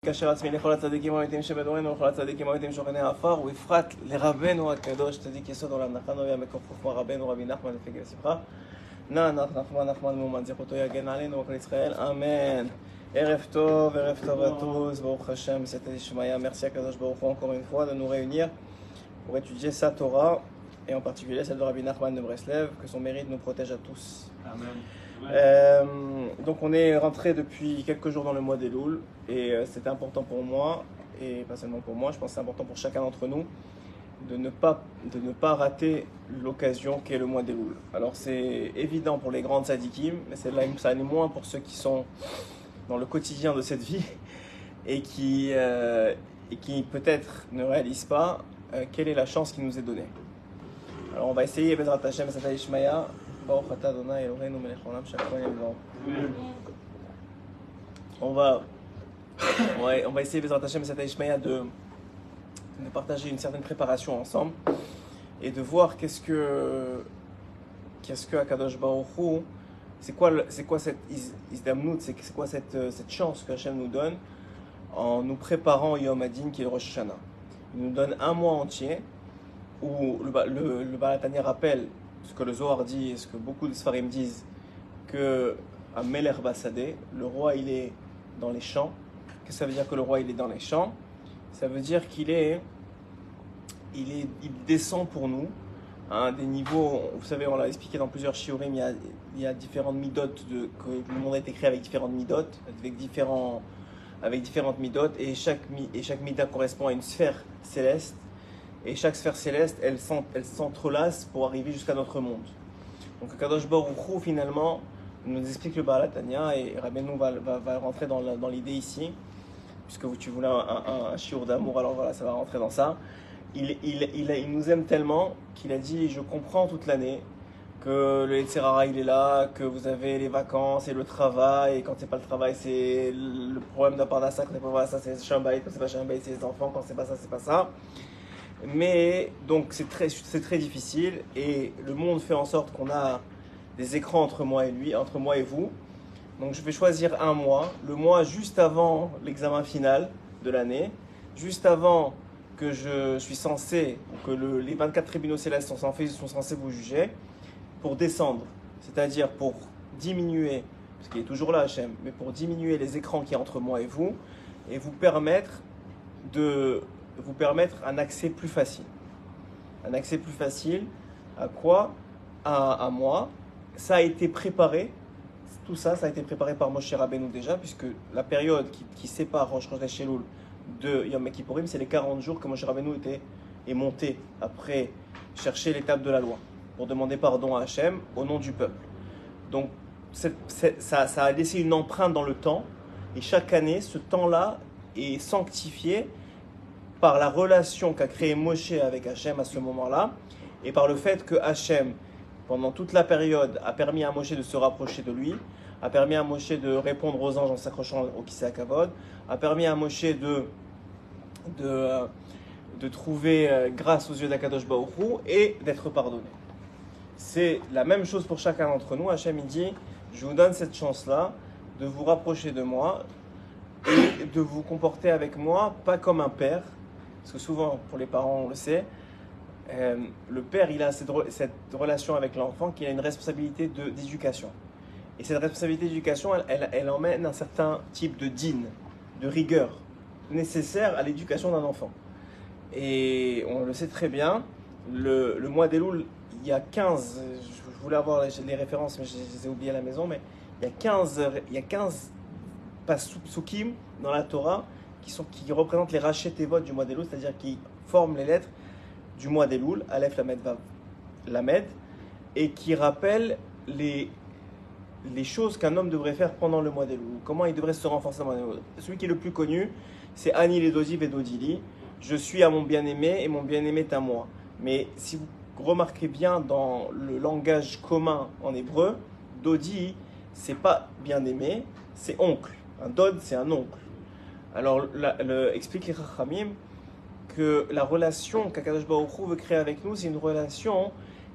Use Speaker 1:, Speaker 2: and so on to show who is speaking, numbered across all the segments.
Speaker 1: כאשר עצמי לכל הצדיקים האמיתיים שבדורנו ולכל הצדיקים האמיתיים שוכני העפר ובפרט לרבנו הקדוש צדיק יסוד עולם נחלנו יהיה מקום חוכמה רבנו רבי נחמן לפי ושמחה נח נחמן מאומן זכותו יגן עלינו וכל ישראל אמן. ערב טוב à tous, Baruch Hashem, c'était Ishmael, merci à Kadosh Baruch Hu encore une fois de nous réunir pour étudier sa Torah et en particulier celle de Rabbi Nachman de Breslev, que son mérite nous protège à tous. Amen. Donc on est rentré depuis quelques jours dans le mois d'Elul et c'était important pour moi et pas seulement pour moi, je pense que c'est important pour chacun d'entre nous de ne pas rater l'occasion qu'est le mois d'Elul. Alors c'est évident pour les grandes tzadikim, mais ça l'est moins pour ceux qui sont dans le quotidien de cette vie et qui peut-être ne réalisent pas quelle est la chance qui nous est donnée. Alors on va essayer, Bezrat Hashem, Sata Ishmaya, Baruch Ata Adonai Eloheinu Melech Haolam, Shakron Yevon. On va essayer, Bezrat Hashem, Sata Ishmaya, de partager une certaine préparation ensemble et de voir qu'est-ce que Akadosh Baruch Hu, c'est quoi cette izdamnout, c'est quoi cette chance que Hashem nous donne en nous préparant Yom Adin qui est le Rosh Hashanah. Il nous donne un mois entier où le Baal HaTanya rappelle ce que le Zohar dit et ce que beaucoup de Sfarim disent, que à Melech Basadeh, le roi il est dans les champs. Qu'est-ce que ça veut dire que le roi il est dans les champs? Ça veut dire il descend pour nous à des niveaux, vous savez, on l'a expliqué dans plusieurs shiurim, il y a différentes midotes, que le monde a été créé avec différentes midotes, avec différentes midotes, et chaque mida correspond à une sphère céleste, et chaque sphère céleste, elle s'entrelace pour arriver jusqu'à notre monde. Donc Kadosh Baruch Hu, finalement, nous explique le Baal HaTanya, et Rabbeinu va rentrer dans l'idée ici, puisque tu voulais un shiur d'amour, alors voilà, ça va rentrer dans ça. Il nous aime tellement qu'il a dit: je comprends toute l'année que le Yetzer Hara il est là, que vous avez les vacances et le travail, et quand c'est pas le travail c'est le problème de la parnassa, quand c'est pas ça c'est Shambaït, quand c'est pas Shambaït c'est les enfants, quand c'est pas ça c'est pas ça. Mais donc c'est très difficile et le monde fait en sorte qu'on a des écrans entre moi et lui, entre moi et vous. Donc je vais choisir un mois, le mois juste avant l'examen final de l'année, juste avant que je suis censé, que les 24 tribunaux célestes sont censés vous juger, pour descendre, c'est-à-dire pour diminuer, parce qu'il est toujours là Hachem, mais pour diminuer les écrans qui y a entre moi et vous vous permettre un accès plus facile. Un accès plus facile à quoi? À moi. Ça a été préparé, tout ça a été préparé par Moshe Rabbeinu déjà, puisque la période qui sépare Rosh Chodesh Elul de Yom Kippourim, c'est les 40 jours que Moshe Rabbeinu est monté après chercher l'étape de la loi, pour demander pardon à Hachem au nom du peuple. Donc ça a laissé une empreinte dans le temps, et chaque année, ce temps-là est sanctifié par la relation qu'a créée Moshe avec Hachem à ce moment-là, et par le fait que Hachem, pendant toute la période, a permis à Moshe de se rapprocher de lui, a permis à Moshe de répondre aux anges en s'accrochant au Kisei HaKavod, a permis à Moshe de trouver grâce aux yeux d'Akadosh Baruch Hu et d'être pardonné. C'est la même chose pour chacun d'entre nous. Hachem il dit: je vous donne cette chance-là de vous rapprocher de moi et de vous comporter avec moi, pas comme un père, parce que souvent pour les parents on le sait, le père il a cette relation avec l'enfant qu'il a une responsabilité d'éducation. Et cette responsabilité d'éducation, elle emmène un certain type de din, de rigueur nécessaire à l'éducation d'un enfant. Et on le sait très bien, le mois d'Elul, il y a 15, je voulais avoir les références mais je les ai oubliées à la maison, mais il y a 15 pasukim dans la Torah qui représentent les rachet tevot du mois d'Elul, c'est-à-dire qui forment les lettres du mois d'Elul, Aleph, Lamed, Vav, Lamed, et qui rappellent les choses qu'un homme devrait faire pendant le mois d'Elul, comment il devrait se renforcer dans le mois d'Elul. Celui qui est le plus connu, c'est Ani Ledodi Vedodili, je suis à mon bien-aimé et mon bien-aimé est à moi. Mais si vous remarquez bien dans le langage commun en hébreu, Dodi, c'est pas bien-aimé, c'est oncle. Un Dod, c'est un oncle. Alors, explique les Chachamim que la relation qu'Akadosh Baruch Hu veut créer avec nous, c'est une relation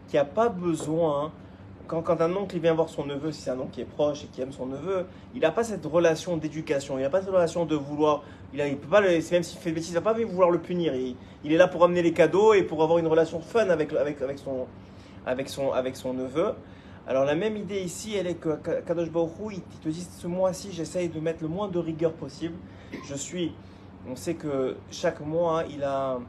Speaker 1: qui n'a pas besoin quand un oncle il vient voir son neveu, si c'est un oncle qui est proche et qui aime son neveu, il n'a pas cette relation d'éducation, il n'a pas cette relation de vouloir, il peut pas, même s'il fait des bêtises, il ne va pas vouloir le punir. Il est là pour amener les cadeaux et pour avoir une relation fun avec son neveu. Alors la même idée ici, elle est que Kadosh Baruch Hu, il te dit ce mois-ci, j'essaye de mettre le moins de rigueur possible. On sait que chaque mois, il a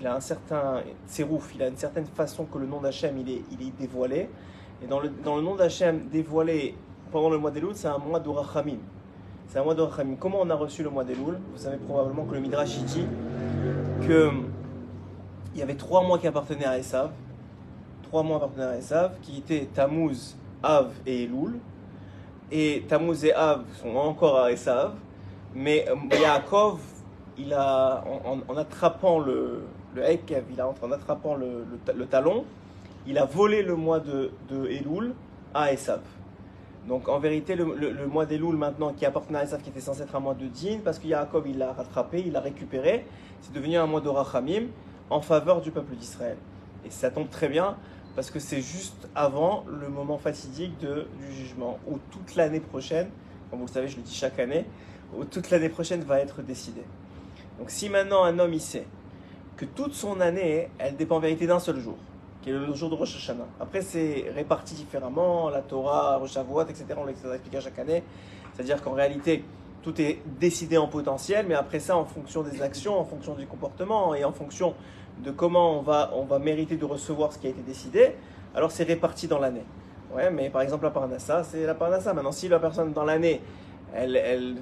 Speaker 1: un certain tsérouf, il a une certaine façon que le nom d'Hachem il est dévoilé. Et dans le nom d'Hachem dévoilé pendant le mois d'Elul, c'est un mois de Rachamim. C'est un mois de Rachamim. Comment on a reçu le mois d'Elul? Vous savez probablement que le Midrash dit qu'il y avait 3 mois qui appartenaient à Esav. 3 mois appartenaient à Esav, qui étaient Tammuz, Av et Elul. Et Tammuz et Av sont encore à Esav. Mais Yaakov, en attrapant le Ekev, en attrapant le talon, il a volé le mois de Elul à Esav. Donc en vérité, le mois d'Elul maintenant qui appartenait à Esav, qui était censé être un mois de Din, parce que Yaakov il l'a rattrapé, il l'a récupéré, c'est devenu un mois de Rachamim en faveur du peuple d'Israël. Et ça tombe très bien parce que c'est juste avant le moment fatidique du jugement, où toute l'année prochaine, comme vous le savez, je le dis chaque année, où toute l'année prochaine va être décidée. Donc si maintenant un homme il sait que toute son année, elle dépend en vérité d'un seul jour, qui est le jour de Rosh Hashanah. Après c'est réparti différemment, la Torah, Rosh Hashanah, etc. On l'explique à chaque année. C'est-à-dire qu'en réalité, tout est décidé en potentiel, mais après ça, en fonction des actions, en fonction du comportement et en fonction de comment on va mériter de recevoir ce qui a été décidé, alors c'est réparti dans l'année. Ouais, mais par exemple la Parnassa, c'est la Parnassa. Maintenant, si la personne dans l'année, elle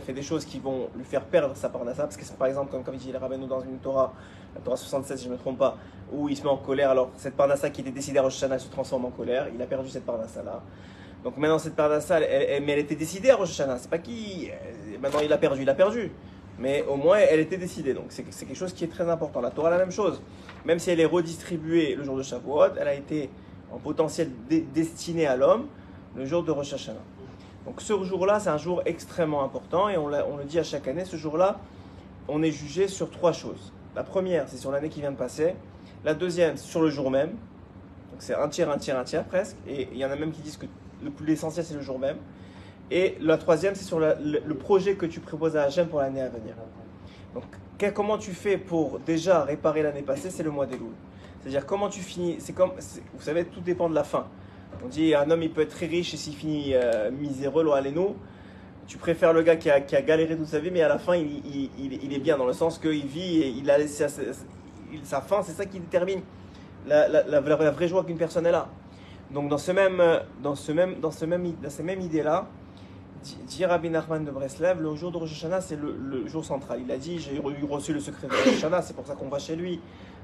Speaker 1: fait des choses qui vont lui faire perdre sa Parnassa, parce que c'est par exemple, comme il dit le Rabbeinu dans une Torah, la Torah 67 si je ne me trompe pas, où il se met en colère, alors cette Parnassa qui était décidée à Rosh Hashanah se transforme en colère, il a perdu cette Parnassa là. Donc maintenant cette Parnassa, mais elle était décidée à Rosh Hashanah, c'est pas maintenant il a perdu. Mais au moins elle était décidée, donc c'est quelque chose qui est très important. La Torah la même chose, même si elle est redistribuée le jour de Shavuot, elle a été en potentiel destinée à l'homme le jour de Rosh Hashanah. Donc ce jour-là, c'est un jour extrêmement important et on le dit à chaque année, ce jour-là, on est jugé sur 3 choses. La première, c'est sur l'année qui vient de passer. La deuxième, c'est sur le jour même. Donc c'est un tiers presque. Et il y en a même qui disent que l'essentiel, c'est le jour même. Et la troisième, c'est sur le projet que tu proposes à Hachem pour l'année à venir. Donc comment tu fais pour déjà réparer l'année passée? C'est le mois d'Elul. C'est-à-dire comment tu finis, vous savez, tout dépend de la fin. On dit un homme il peut être très riche et s'il finit miséreux, l'oaléno, tu préfères le gars qui a galéré toute sa vie, mais à la fin il est bien dans le sens qu'il vit et il a laissé sa fin, c'est ça qui détermine la vraie joie qu'une personne est là. Donc dans cette même idée-là, dit Rabbi Nachman de Breslev, le jour de Rosh Hashanah c'est le jour central. Il a dit j'ai reçu le secret de Rosh Hashanah, c'est pour ça qu'on va chez lui.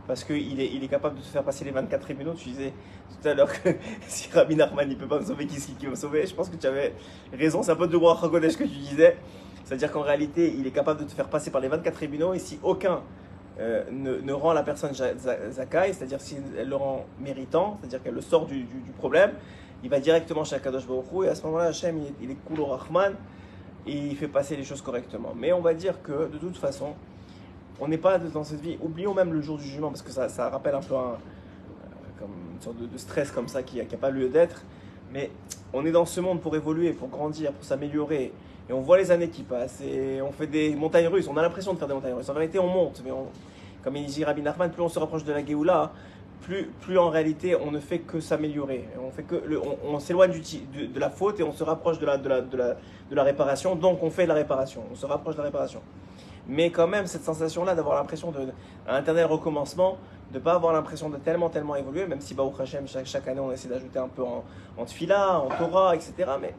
Speaker 1: Parce qu'il est capable de te faire passer les 24 tribunaux. Tu disais tout à l'heure que si Rabbi Nachman ne peut pas me sauver, qui va me sauver? Je pense que tu avais raison, c'est un peu de Roi Hakodesh que tu disais. C'est-à-dire qu'en réalité, il est capable de te faire passer par les 24 tribunaux et si aucun ne rend la personne Zakai, c'est-à-dire s'il le rend méritant, c'est-à-dire qu'elle le sort du problème, il va directement chez Akadosh Baruch Hu et à ce moment-là, Hachem, il est cool au Rahman et il fait passer les choses correctement. Mais on va dire que de toute façon, on n'est pas dans cette vie, oublions même le jour du jugement, parce que ça rappelle un peu comme une sorte de stress comme ça qui n'a pas lieu d'être. Mais on est dans ce monde pour évoluer, pour grandir, pour s'améliorer. Et on voit les années qui passent et on fait des montagnes russes. On a l'impression de faire des montagnes russes. En réalité, on monte. Mais comme il dit Rabbi Nachman, plus on se rapproche de la Géoula, plus en réalité on ne fait que s'améliorer. On s'éloigne de la faute et on se rapproche de la réparation. Donc on fait de la réparation. On se rapproche de la réparation. Mais quand même, cette sensation-là d'avoir l'impression d'un éternel recommencement, de ne pas avoir l'impression de tellement évoluer, même si Baruch Hashem, chaque année, on essaie d'ajouter un peu en tefila, en Torah, etc. Mais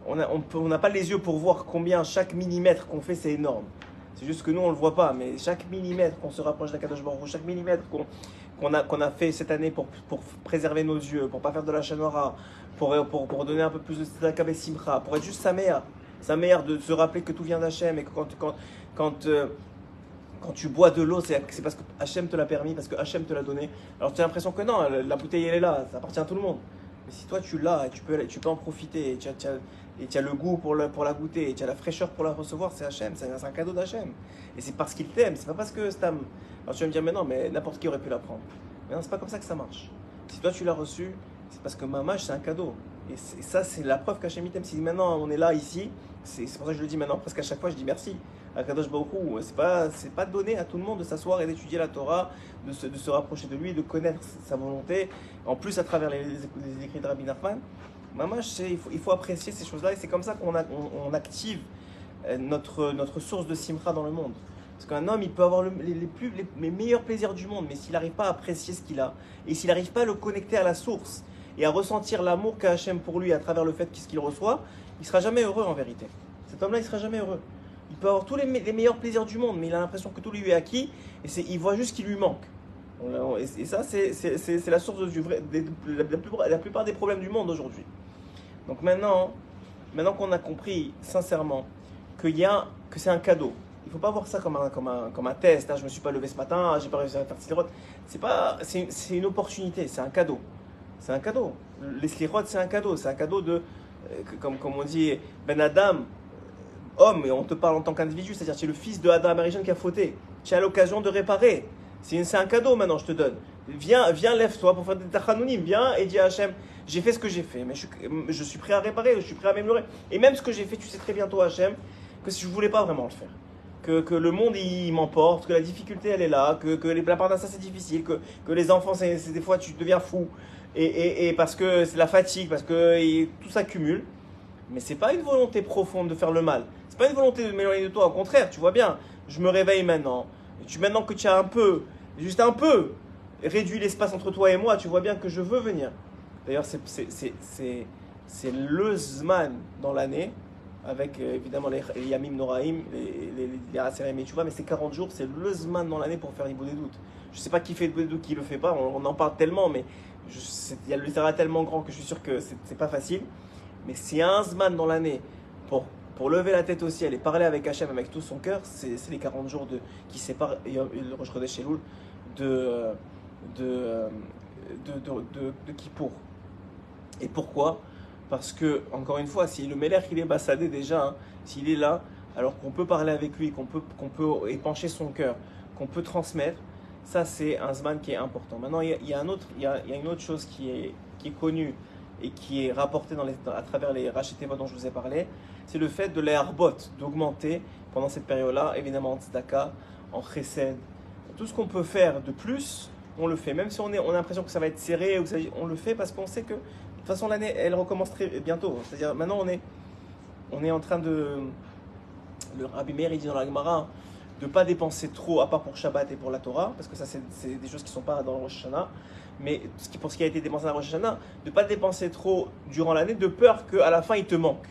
Speaker 1: on n'a pas les yeux pour voir combien chaque millimètre qu'on fait, c'est énorme. C'est juste que nous, on ne le voit pas, mais chaque millimètre qu'on se rapproche d'Akadosh Baruch Hu, chaque millimètre qu'on a fait cette année pour préserver nos yeux, pour ne pas faire de la chanora, pour donner un peu plus de tzedaka et simcha, pour être juste sa meilleure de se rappeler que tout vient d'Hachem et que quand tu bois de l'eau, c'est parce que Hachem te l'a permis, parce que Hachem te l'a donné. Alors tu as l'impression que non, la bouteille elle est là, ça appartient à tout le monde. Mais si toi tu l'as, et tu peux en profiter, et tu as le goût pour la goûter, et tu as la fraîcheur pour la recevoir, c'est Hachem, c'est un cadeau d'Hachem. Et c'est parce qu'il t'aime, c'est pas parce que Stam. Alors tu vas me dire, mais non, mais n'importe qui aurait pu la prendre. Mais non, c'est pas comme ça que ça marche. Si toi tu l'as reçu, c'est parce que Mamash, c'est un cadeau. Et ça, c'est la preuve qu'Hachem t'aime. Si maintenant on est là, ici, c'est pour ça que je le dis maintenant, parce qu'à chaque fois je dis merci à Kadosh Baruch Hu. C'est pas donné à tout le monde de s'asseoir et d'étudier la Torah, de se rapprocher de lui, de connaître sa volonté. En plus, à travers les écrits de Rabbi Nachman, Mamash, il faut apprécier ces choses-là et c'est comme ça on active notre source de simcha dans le monde. Parce qu'un homme, il peut avoir les meilleurs plaisirs du monde, mais s'il n'arrive pas à apprécier ce qu'il a, et s'il n'arrive pas à le connecter à la source, et à ressentir l'amour qu'a Hachem pour lui à travers le fait qu'est-ce qu'il reçoit, il ne sera jamais heureux en vérité. Cet homme-là, il ne sera jamais heureux. Il peut avoir tous les meilleurs plaisirs du monde, mais il a l'impression que tout lui est acquis, et il voit juste ce qui lui manque. Et ça, c'est la source la plupart des problèmes du monde aujourd'hui. Donc maintenant qu'on a compris sincèrement que c'est un cadeau, il ne faut pas voir ça comme un test. Je ne me suis pas levé ce matin, je n'ai pas réussi à faire slirot. C'est une opportunité, c'est un cadeau. C'est un cadeau. Les slirot, c'est un cadeau. C'est un cadeau comme on dit, Ben Adam, homme, et on te parle en tant qu'individu, c'est-à-dire tu es le fils de Adam Arishon qui a fauté. Tu as l'occasion de réparer. C'est un cadeau maintenant, je te donne. Viens, lève-toi pour faire des tachanounim. Viens et dis à Hachem, j'ai fait ce que j'ai fait, mais je suis prêt à réparer, je suis prêt à m'améliorer. Et même ce que j'ai fait, tu sais très bien, toi, Hachem, que je ne voulais pas vraiment le faire. Que le monde, il m'emporte, que la difficulté, elle est là, que la part d'un ça, c'est difficile, que les enfants, c'est des fois, tu deviens fou. Et parce que c'est la fatigue, parce que tout s'accumule. Mais c'est pas une volonté profonde de faire le mal. C'est pas une volonté de m'éloigner de toi. Au contraire, tu vois bien, je me réveille maintenant. Maintenant que tu as juste un peu, réduit l'espace entre toi et moi, tu vois bien que je veux venir. D'ailleurs, c'est le Zman dans l'année, avec évidemment les Yamim Noraim, les Aserim et Tchouva, mais c'est 40 jours, c'est le Zman dans l'année pour faire l'Ibou des doutes. Je sais pas qui fait l'Ibou des doutes, qui le fait pas, on en parle tellement, mais il y a le terrain tellement grand que je suis sûr que c'est pas facile. Mais s'il y a un Zman dans l'année pour lever la tête au ciel et parler avec Hachem avec tout son cœur, c'est les 40 jours qui séparent le Rosh Chodesh Elul de Kippour. Et pourquoi ? Parce que, encore une fois, si le Melech il est bassadé déjà, s'il est là, alors qu'on peut parler avec lui, qu'on peut épancher son cœur, qu'on peut transmettre, ça c'est un Zman qui est important. Maintenant, il y a une autre chose qui est connue et qui est rapportée à travers les Rashi Tevot dont je vous ai parlé, c'est le fait de l'Arbot, d'augmenter pendant cette période-là, évidemment en tzedaka, en chesed. Tout ce qu'on peut faire de plus, on le fait. Même si on a l'impression que ça va être serré, on le fait parce qu'on sait que de toute façon l'année, elle recommence très bientôt. C'est-à-dire maintenant on est en train de... Le Rabbi Meir il dit dans la Gemara de ne pas dépenser trop, à part pour Shabbat et pour la Torah, parce que ça c'est des choses qui ne sont pas dans le Rosh Hashanah. Mais pour ce qui a été dépensé dans la Rosh Hashanah, de ne pas dépenser trop durant l'année, de peur qu'à la fin il te manque.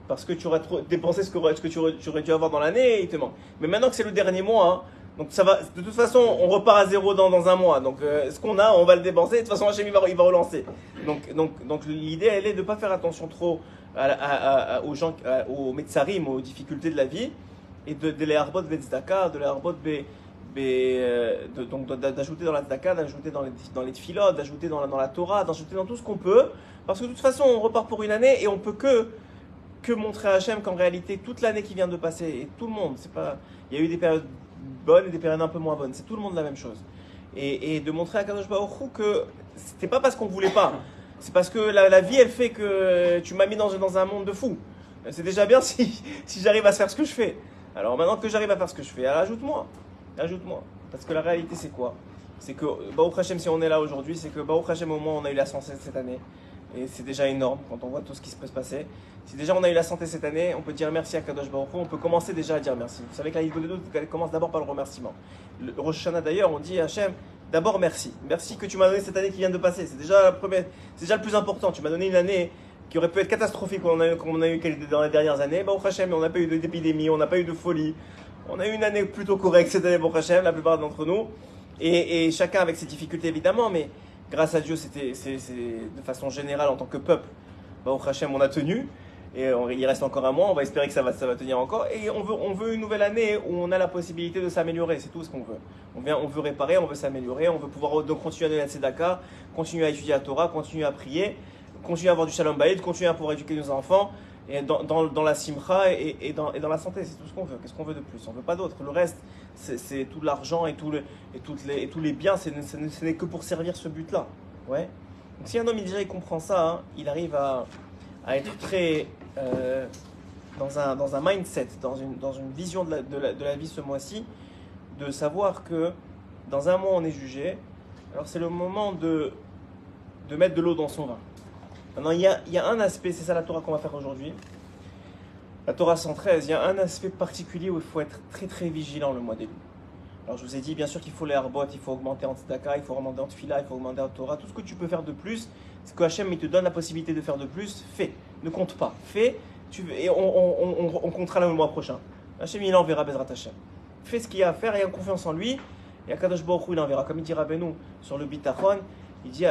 Speaker 1: Parce que tu aurais trop dépensé ce que tu aurais dû avoir dans l'année et il te manque. Mais maintenant que c'est le dernier mois, donc ça va, de toute façon on repart à zéro dans un mois. Donc ce qu'on a, on va le dépenser, de toute façon Hachem il va relancer. Donc l'idée elle est de ne pas faire attention trop aux gens, aux metzarim, aux difficultés de la vie, et de les harbot betzedaka, de les harbot donc d'ajouter dans la tzedaka, d'ajouter dans les tfilotes, d'ajouter dans la Torah, d'ajouter dans tout ce qu'on peut, parce que de toute façon on repart pour une année et on peut que montrer à Hachem qu'en réalité toute l'année qui vient de passer, et tout le monde, il y a eu des périodes bonnes et des périodes un peu moins bonnes, c'est tout le monde la même chose, et de montrer à Kadosh Baruch Hu que c'était pas parce qu'on voulait pas, c'est parce que la vie elle fait que tu m'as mis dans un monde de fous. C'est déjà bien si j'arrive à faire ce que je fais. Alors maintenant que j'arrive à faire ce que je fais, alors ajoute-moi. Parce que la réalité c'est quoi ? C'est que Baruch Hashem, si on est là aujourd'hui, c'est que Baruch Hashem au moins on a eu la santé cette année. Et c'est déjà énorme quand on voit tout ce qui peut se passer. Si déjà on a eu la santé cette année, on peut dire merci à Kadosh Baruch Hu, on peut commencer déjà à dire merci. Vous savez que la Yidou des doutes, elle commence d'abord par le remerciement. Le Rosh Hashanah d'ailleurs, on dit à Hachem, d'abord merci. Merci que tu m'as donné cette année qui vient de passer. C'est déjà le plus important. Tu m'as donné une année qui aurait pu être catastrophique comme on a eu dans les dernières années. Baruch Hashem, on n'a pas eu d'épidémie, on n'a pas eu de folie. On a eu une année plutôt correcte cette année, Baruch Hashem, la plupart d'entre nous. Et chacun avec ses difficultés évidemment, mais grâce à Dieu, c'est de façon générale en tant que peuple. Baruch Hashem, on a tenu. Et il reste encore un mois, on va espérer que ça va tenir encore. Et on veut une nouvelle année où on a la possibilité de s'améliorer, c'est tout ce qu'on veut. On veut réparer, on veut s'améliorer, on veut pouvoir donc continuer à donner la tzedaka, continuer à étudier la Torah, continuer à prier, continuer à avoir du shalom bayit, continuer à pouvoir éduquer nos enfants, et dans la simcha et dans la santé, c'est tout ce qu'on veut. Qu'est-ce qu'on veut de plus ? On ne veut pas d'autre. Le reste, c'est tout l'argent et tous les biens, ce n'est que pour servir ce but-là. Ouais. Donc si un homme il comprend ça, hein, il arrive à être très dans un mindset, dans une vision de la vie ce mois-ci, de savoir que dans un mois on est jugé. Alors c'est le moment de mettre de l'eau dans son vin. Maintenant il y a un aspect, c'est ça la Torah qu'on va faire aujourd'hui. La Torah 113, il y a un aspect particulier où il faut être très très vigilant le mois d'Elul. Alors je vous ai dit bien sûr qu'il faut les harbot, il faut augmenter en tzedaka, il faut augmenter en tefila, il faut augmenter en Torah, tout ce que tu peux faire de plus, ce que Hachem il te donne la possibilité de faire de plus, fais, ne compte pas, fais, et on comptera le mois prochain. Hachem il enverra Bezrat Hachem. Fais ce qu'il y a à faire et a confiance en lui, et Akadosh Baruch Hu il enverra. Comme il dit Rabbeinu sur le bitachon, il dit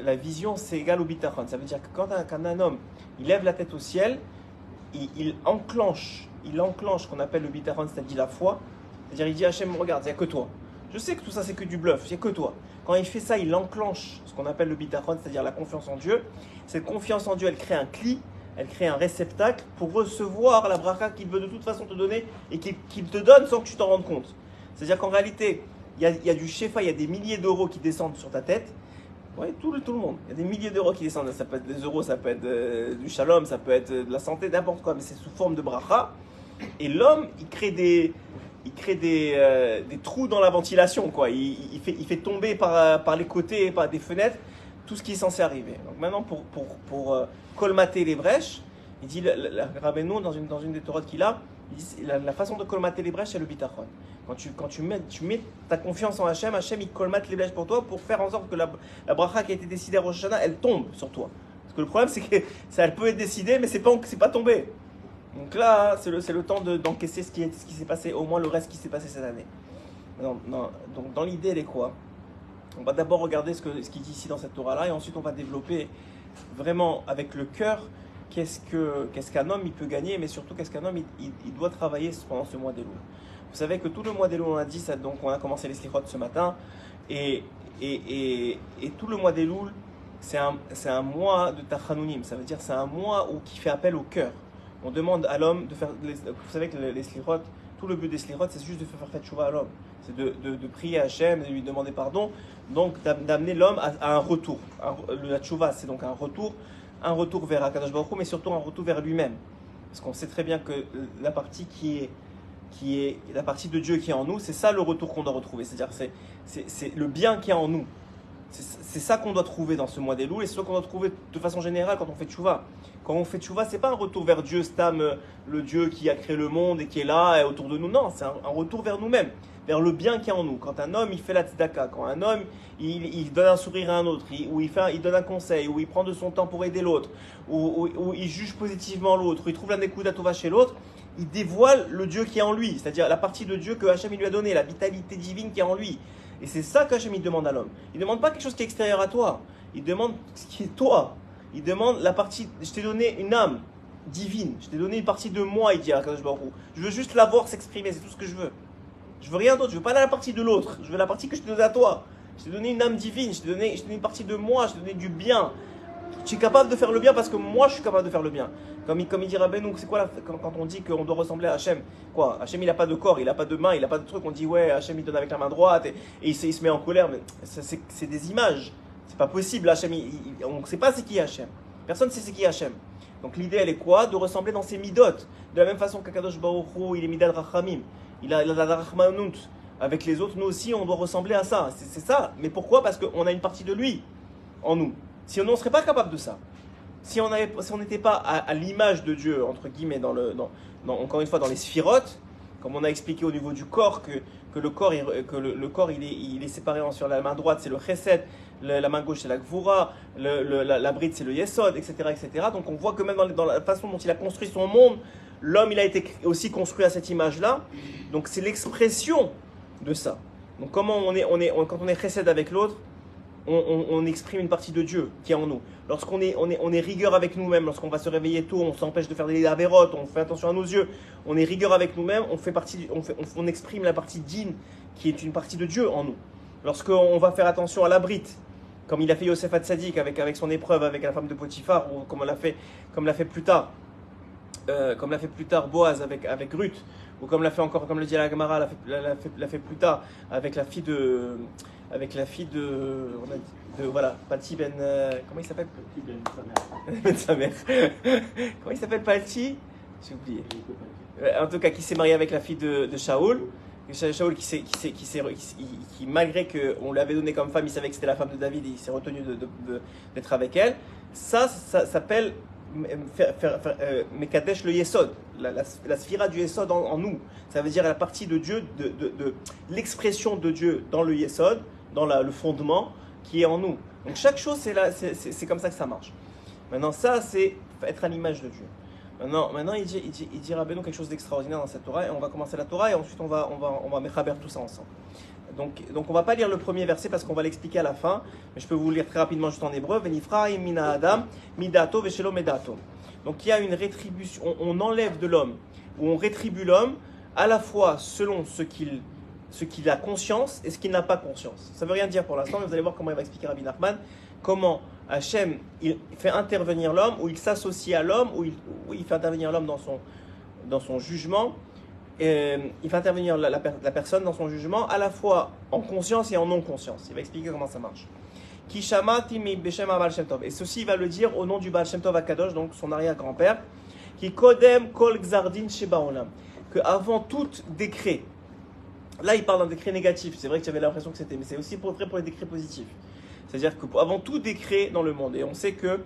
Speaker 1: la vision c'est égal au bitachon. Ça veut dire que quand un homme il lève la tête au ciel, il enclenche ce qu'on appelle le bitachon, c'est-à-dire la foi. C'est-à-dire il dit Hachem, regarde, il n'y a que toi. Je sais que tout ça c'est que du bluff, il n'y a que toi. Quand il fait ça, il enclenche ce qu'on appelle le bitachon, c'est-à-dire la confiance en Dieu. Cette confiance en Dieu, elle crée un cli, elle crée un réceptacle pour recevoir la bracha qu'il veut de toute façon te donner et qu'il te donne sans que tu t'en rendes compte. C'est-à-dire qu'en réalité, il y a du shefa, il y a des milliers d'euros qui descendent sur ta tête. Ouais, tout le monde. Il y a des milliers d'euros qui descendent. Ça peut être des euros, ça peut être du shalom, ça peut être de la santé, n'importe quoi, mais c'est sous forme de bracha. Et l'homme, il crée des trous dans la ventilation, quoi. Il fait tomber par les côtés, par des fenêtres, tout ce qui est censé arriver. Donc maintenant, pour colmater les brèches, il dit, Rabbeinu, dans une des Torahs qu'il a, il dit, la façon de colmater les brèches, c'est le bitachon. Quand tu mets ta confiance en Hachem, Hachem, il colmate les brèches pour toi, pour faire en sorte que la bracha qui a été décidée à Rosh Hashanah, elle tombe sur toi. Parce que le problème, c'est que ça, elle peut être décidée, mais c'est pas tombé. Donc là, c'est le temps d'encaisser ce qui s'est passé, au moins le reste qui s'est passé cette année. Donc dans l'idée, elle est quoi? On va d'abord regarder ce qu'il dit ici dans cette Torah-là, et ensuite on va développer vraiment avec le cœur qu'est-ce qu'un homme il peut gagner, mais surtout qu'est-ce qu'un homme il doit travailler pendant ce mois d'Elul. Vous savez que tout le mois d'Elul, on a dit ça, donc on a commencé les slichot ce matin, et tout le mois d'Elul, c'est un mois de tachanunim, ça veut dire c'est un mois qui fait appel au cœur. On demande à l'homme de faire. Vous savez que les slichot, tout le but des slichot, c'est juste de faire tchouva à l'homme. C'est de prier à Hachem, de lui demander pardon, donc d'amener l'homme à un retour. La tchouva, c'est donc un retour vers Akadosh Baruch Hu, mais surtout un retour vers lui-même. Parce qu'on sait très bien que la partie qui est la partie de Dieu qui est en nous, c'est ça le retour qu'on doit retrouver. C'est-à-dire c'est le bien qui est en nous. C'est ça qu'on doit trouver dans ce mois d'Elul, et c'est ça qu'on doit trouver de façon générale quand on fait tchouva. Quand on fait tchouva, c'est pas un retour vers Dieu, Stam, le Dieu qui a créé le monde et qui est là et autour de nous. Non, c'est un retour vers nous-mêmes, vers le bien qui est en nous. Quand un homme il fait la tzedaka, quand un homme il donne un sourire à un autre, ou il donne un conseil, ou il prend de son temps pour aider l'autre, ou il juge positivement l'autre, ou il trouve la nekuda tova chez l'autre, il dévoile le Dieu qui est en lui, c'est-à-dire la partie de Dieu que Hachem lui a donnée, la vitalité divine qui est en lui. Et c'est ça qu'Hachem il demande à l'homme. Il ne demande pas quelque chose qui est extérieur à toi. Il demande ce qui est toi. Il demande la partie. Je t'ai donné une âme divine. Je t'ai donné une partie de moi, il dit à Kadosh Baruch Hu. Je veux juste la voir s'exprimer, c'est tout ce que je veux. Je veux rien d'autre. Je veux pas la partie de l'autre. Je veux la partie que je t'ai donnée à toi. Je t'ai donné une âme divine. Je t'ai donné une partie de moi. Je t'ai donné du bien. Tu es capable de faire le bien parce que moi je suis capable de faire le bien. Comme il dit Rabbeinu, c'est quoi quand on dit qu'on doit ressembler à Hachem? Quoi? Hachem il n'a pas de corps, il n'a pas de main, il n'a pas de truc. On dit ouais, Hachem il donne avec la main droite et il se met en colère. Mais c'est des images. C'est pas possible. Hachem, on ne sait pas c'est qui Hachem. Personne ne sait c'est qui Hachem. Donc l'idée elle est quoi? De ressembler dans ses midot. De la même façon qu'Akadosh Baruch Hu, il est midal rachamim. Il a la rachmanut. Avec les autres, nous aussi on doit ressembler à ça. C'est ça. Mais pourquoi? Parce qu'on a une partie de lui en nous. Si on ne serait pas capable de ça, si on n'était pas à l'image de Dieu, entre guillemets, encore une fois dans les sphirotes, comme on a expliqué au niveau du corps, que le corps il est séparé sur la main droite, c'est le chesed, la main gauche c'est la gvura, la bride c'est le yesod, etc., etc. Donc on voit que même dans la façon dont il a construit son monde, l'homme il a été aussi construit à cette image-là. Donc c'est l'expression de ça. Donc quand on est chesed avec l'autre, on exprime une partie de Dieu qui est en nous. Lorsqu'on est rigueur avec nous-mêmes, lorsqu'on va se réveiller tôt, on s'empêche de faire des avérotes, on fait attention à nos yeux, on est rigueur avec nous-mêmes, on exprime la partie dîne qui est une partie de Dieu en nous. Lorsqu'on va faire attention à la brite, comme il a fait Yosef Hatzadik avec son épreuve avec la femme de Potiphar, ou comme l'a fait plus tard comme l'a fait plus tard Boaz avec Ruth, ou comme l'a fait encore, comme le dit la Gemara, l'a fait plus tard avec la fille de, voilà, Palti ben, comment il s'appelle?
Speaker 2: Palti ben
Speaker 1: Ben sa mère. Comment il s'appelle Palti? J'ai oublié. En tout cas, qui s'est marié avec la fille de Shaoul. Shaoul qui malgré qu'on lui avait donné comme femme, il savait que c'était la femme de David et il s'est retenu d'être avec elle. Ça s'appelle Mekadesh le Yesod, la sphira du Yesod en nous. Ça veut dire la partie de Dieu, de l'expression de Dieu dans le Yesod, dans le fondement qui est en nous. Donc chaque chose, c'est comme ça que ça marche. Maintenant, ça, c'est être à l'image de Dieu. Maintenant il dit Rabbeinu quelque chose d'extraordinaire dans cette Torah, et on va commencer la Torah et ensuite on va mechaber tout ça ensemble. Donc on va pas lire le premier verset parce qu'on va l'expliquer à la fin, mais je peux vous le lire très rapidement juste en hébreu. Venifra mina adam midato veshelo medato. Donc il y a une rétribution, on enlève de l'homme, ou on rétribue l'homme à la fois selon ce qu'il a conscience et ce qu'il n'a pas conscience. Ça veut rien dire pour l'instant, mais vous allez voir comment il va expliquer Rabbi Nachman, comment Hachem il fait intervenir l'homme, ou il s'associe à l'homme, ou il fait intervenir l'homme dans son jugement. Il fait intervenir la personne dans son jugement à la fois en conscience et en non-conscience. Il va expliquer comment ça marche. Et ceci, il va le dire au nom du Baal Shem Tov HaKadosh, donc son arrière-grand-père, qui kodem kol gzardin sheba olam, que avant tout décret. Là, il parle d'un décret négatif. C'est vrai que tu avais l'impression que c'était, mais c'est aussi vrai pour les décrets positifs. C'est-à-dire qu'avant tout décret dans le monde, et on sait que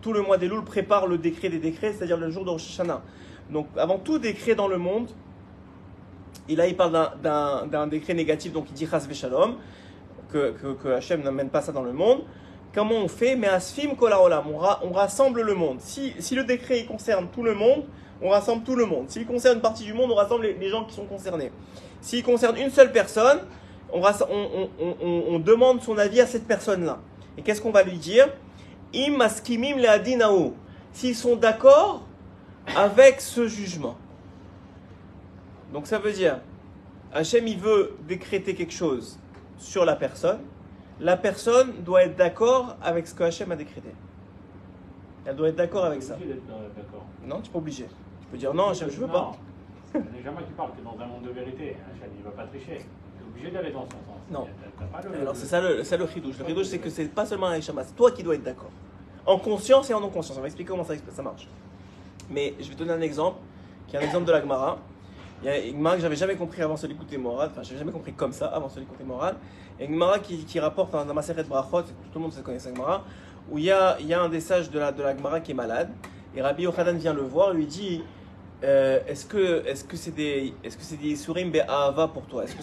Speaker 1: tout le mois d'Elul prépare le décret des décrets, c'est-à-dire le jour de Rosh Hashanah. Donc, avant tout décret dans le monde, et là, il parle d'un décret négatif, donc il dit Chas v'Shalom, que Hachem n'amène pas ça dans le monde. Comment on fait? Mais asfim kol haolam, on rassemble le monde. Si le décret il concerne tout le monde, on rassemble tout le monde. S'il concerne une partie du monde, on rassemble les gens qui sont concernés. S'il concerne une seule personne, on demande son avis à cette personne-là. Et qu'est-ce qu'on va lui dire? Im maskimim le'adinao. S'ils sont d'accord avec ce jugement. Donc ça veut dire, Hachem il veut décréter quelque chose sur la personne doit être d'accord avec ce que Hachem a décrété. Elle doit être d'accord avec ça. Non, tu n'es pas obligé. Tu peux dire non, Hachem, je ne veux pas.
Speaker 2: C'est jamais tu parles que dans un monde de vérité, Hachem il ne va pas tricher. Tu es obligé d'aller dans son sens.
Speaker 1: Non. Alors c'est ça le chidouche. Le chidouche, c'est que c'est pas seulement un Shabbat, c'est toi qui dois être d'accord. En conscience et en non-conscience. On va expliquer comment ça marche. Mais je vais te donner un exemple, qui est un exemple de la Gemara. Il y a une Gemara que j'avais jamais compris avant celui d'écouter Morad, enfin je n'avais jamais compris comme ça avant celui d'écouter Morad. Il y a une Gemara qui rapporte dans Maseret Brachot, tout le monde connaît cette Gemara, où il y a un des sages de la Gemara qui est malade, et Rabbi Yochanan vient le voir et lui dit est-ce que c'est des Isurim be'ahava pour toi? Est-ce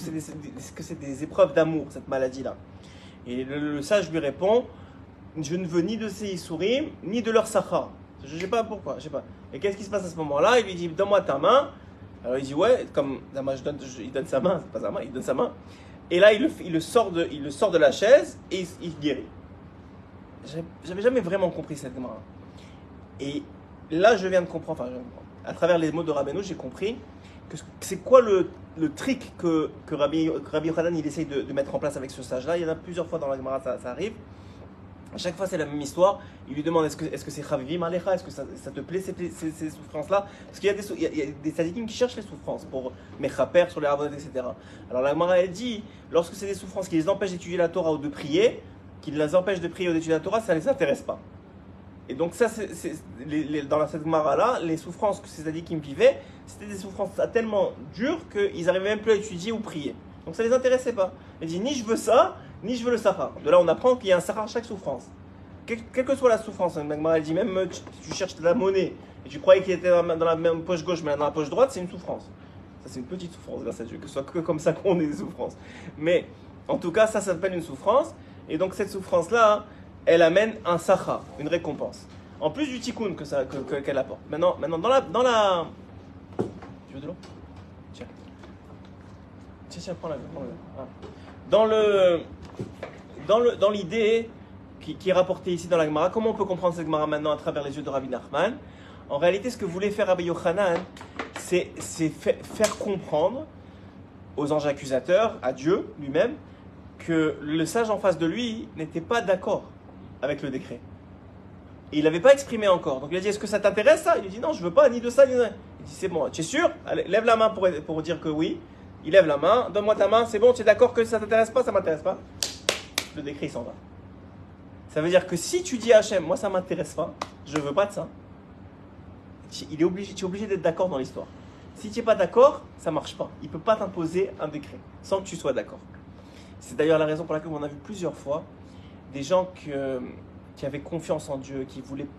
Speaker 1: que c'est des épreuves d'amour, cette maladie-là? Et le sage lui répond je ne veux ni de ces Isurim, ni de leur Sachar. Je ne sais pas pourquoi, je sais pas. Et qu'est-ce qui se passe à ce moment-là? Il lui dit donne-moi ta main. Alors il dit ouais, comme il donne sa main, c'est pas sa main, il donne sa main. Et là il le sort de la chaise et il guérit. J'avais jamais vraiment compris cette main. Et là je viens de comprendre, à travers les mots de Rabbeinu, j'ai compris que c'est quoi le trick que Rabbi Yochanan il essaye de mettre en place avec ce sage-là. Il y en a plusieurs fois dans la Gemara, ça arrive. À chaque fois, c'est la même histoire. Il lui demande est-ce que c'est Chavivim Alecha, est-ce que ça te plaît ces souffrances-là? Parce qu'il y a des sadikim qui cherchent les souffrances pour Mechaper sur les Avodat, etc. Alors la Gemara elle dit lorsque c'est des souffrances qui les empêchent d'étudier la Torah ou de prier, qui les empêchent de prier ou d'étudier la Torah, ça ne les intéresse pas. Et donc, ça, dans cette Gemara-là, les souffrances que ces sadikim vivaient, c'était des souffrances tellement dures qu'ils n'arrivaient même plus à étudier ou prier. Donc ça ne les intéressait pas. Il dit ni je veux ça, ni je veux le sahar. De là, on apprend qu'il y a un sahar à chaque souffrance. Quelle que soit la souffrance, elle dit même tu cherches de la monnaie et tu croyais qu'il était dans la même poche gauche, mais dans la poche droite, c'est une souffrance. Ça, c'est une petite souffrance, grâce à Dieu, que ce soit que comme ça qu'on ait des souffrances. Mais en tout cas, ça s'appelle une souffrance. Et donc, cette souffrance-là, elle amène un sahar, une récompense. En plus du tikkun qu'elle apporte. Maintenant dans la. Tu veux de l'eau? Tiens, prends la. Dans l'idée qui est rapportée ici dans la Gemara, comment on peut comprendre cette Gemara maintenant à travers les yeux de Rabbi Nachman? En réalité, ce que voulait faire Rabbi Yochanan, c'est faire comprendre aux anges accusateurs, à Dieu lui-même, que le sage en face de lui n'était pas d'accord avec le décret. Et il n'avait pas exprimé encore. Donc il a dit, est-ce que ça t'intéresse ça? Il lui dit, non, je veux pas, ni de ça, ni de ça. Il dit, c'est bon, tu es sûr? Allez, lève la main pour dire que oui. Il lève la main, donne-moi ta main, c'est bon, tu es d'accord que ça t'intéresse pas, ça m'intéresse pas? Le décret, il s'en va. Ça veut dire que si tu dis à Hachem, moi ça m'intéresse pas, je veux pas de ça, tu es obligé d'être d'accord dans l'histoire. Si tu n'es pas d'accord, ça marche pas. Il ne peut pas t'imposer un décret sans que tu sois d'accord. C'est d'ailleurs la raison pour laquelle on a vu plusieurs fois des gens qui avaient confiance en Dieu,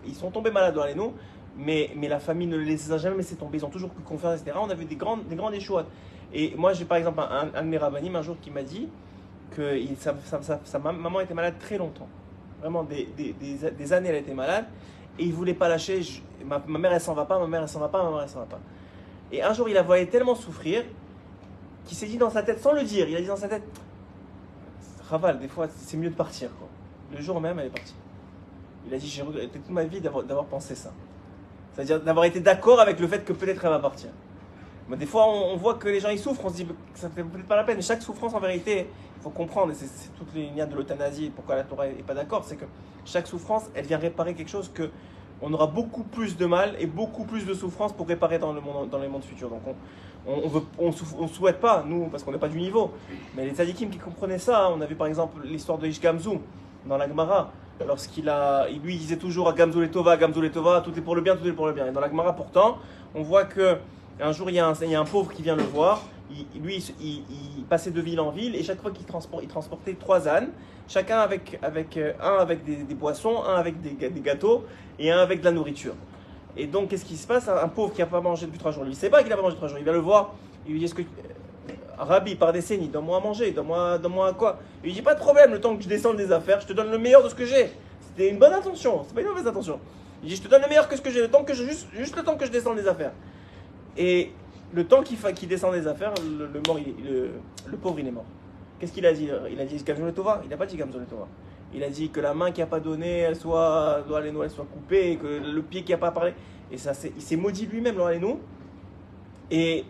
Speaker 1: ils sont tombés malades dans les noms, mais la famille ne les a jamais laissé tomber, ils ont toujours eu confiance, etc. On a vu des grandes échouades. Et moi, j'ai par exemple un de mes rabbinim un jour qui m'a dit que sa maman était malade très longtemps. Vraiment, des années, elle était malade. Et il ne voulait pas lâcher. Ma mère, elle s'en va pas, ma mère, elle s'en va pas, ma mère, elle s'en va pas. Et un jour, il la voyait tellement souffrir qu'il s'est dit dans sa tête, sans le dire, il a dit dans sa tête, Raval, des fois, c'est mieux de partir, quoi. Le jour même, elle est partie. Il a dit, j'ai regretté toute ma vie d'avoir pensé ça. C'est-à-dire d'avoir été d'accord avec le fait que peut-être elle va partir. Mais des fois, on voit que les gens ils souffrent, on se dit ça ne fait peut-être pas la peine. Mais chaque souffrance, en vérité, il faut comprendre, et c'est toute les lignes de l'euthanasie, pourquoi la Torah n'est pas d'accord, c'est que chaque souffrance, elle vient réparer quelque chose que on aura beaucoup plus de mal et beaucoup plus de souffrance pour réparer dans les mondes futurs. Donc on souhaite pas, nous, parce qu'on n'est pas du niveau. Mais les tzadikim qui comprenaient ça, on a vu par exemple l'histoire de Ish Gamzu dans la Gemara. Lui il disait toujours à Gamzu Letova, tout est pour le bien, tout est pour le bien. Et dans la Gemara pourtant, on voit que un jour il y a un pauvre qui vient le voir. Il passait de ville en ville et chaque fois il transportait 3 ânes, chacun avec un avec des boissons, un avec des gâteaux et un avec de la nourriture. Et donc qu'est-ce qui se passe? Un pauvre qui n'a pas mangé depuis 3 jours, lui il ne sait pas qu'il n'a pas mangé 3 jours, il vient le voir, il lui dit Rabbi, par décennie, donne-moi à manger, donne-moi à quoi? Il lui dit pas de problème, le temps que je descende des affaires, je te donne le meilleur de ce que j'ai. C'était une bonne intention, c'est pas une mauvaise intention. Il dit je te donne le meilleur que ce que j'ai, juste le temps que je descende des affaires. Et le temps qu'il descend des affaires, le pauvre il est mort. Qu'est-ce qu'il a dit? Il a dit Gamzu Letova? Il n'a pas dit Gamzu Letova. Il a dit que la main qui n'a pas donné, elle soit coupée, et que le pied qui n'a pas parlé. Et ça, il s'est maudit lui-même, nous. Et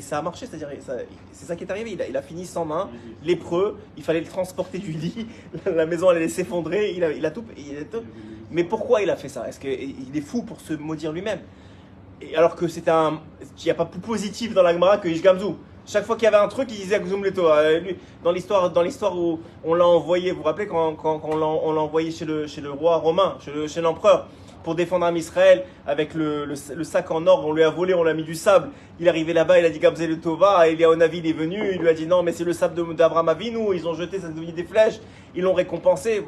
Speaker 1: ça a marché, c'est-à-dire c'est ça qui est arrivé. Il a fini sans main, lépreux, il fallait le transporter du lit, la maison allait s'effondrer, il a tout. Mais pourquoi il a fait ça? Est-ce qu'il est fou pour se maudire lui-même? Et alors que il n'y a pas plus positif dans la Gemara que Ish Gamzu. Chaque fois qu'il y avait un truc, il disait Gamzu Leto. Dans l'histoire où on l'a envoyé, vous vous rappelez quand on l'a envoyé chez le roi romain, chez l'empereur, pour défendre un Israël avec le sac en or, on lui a volé, on l'a mis du sable. Il est arrivé là-bas, il a dit Gamzu Letova, Eliaonavi il est venu, il lui a dit non mais c'est le sable d'Abraham Avinu, ils ont jeté, ça est devenu des flèches, ils l'ont récompensé.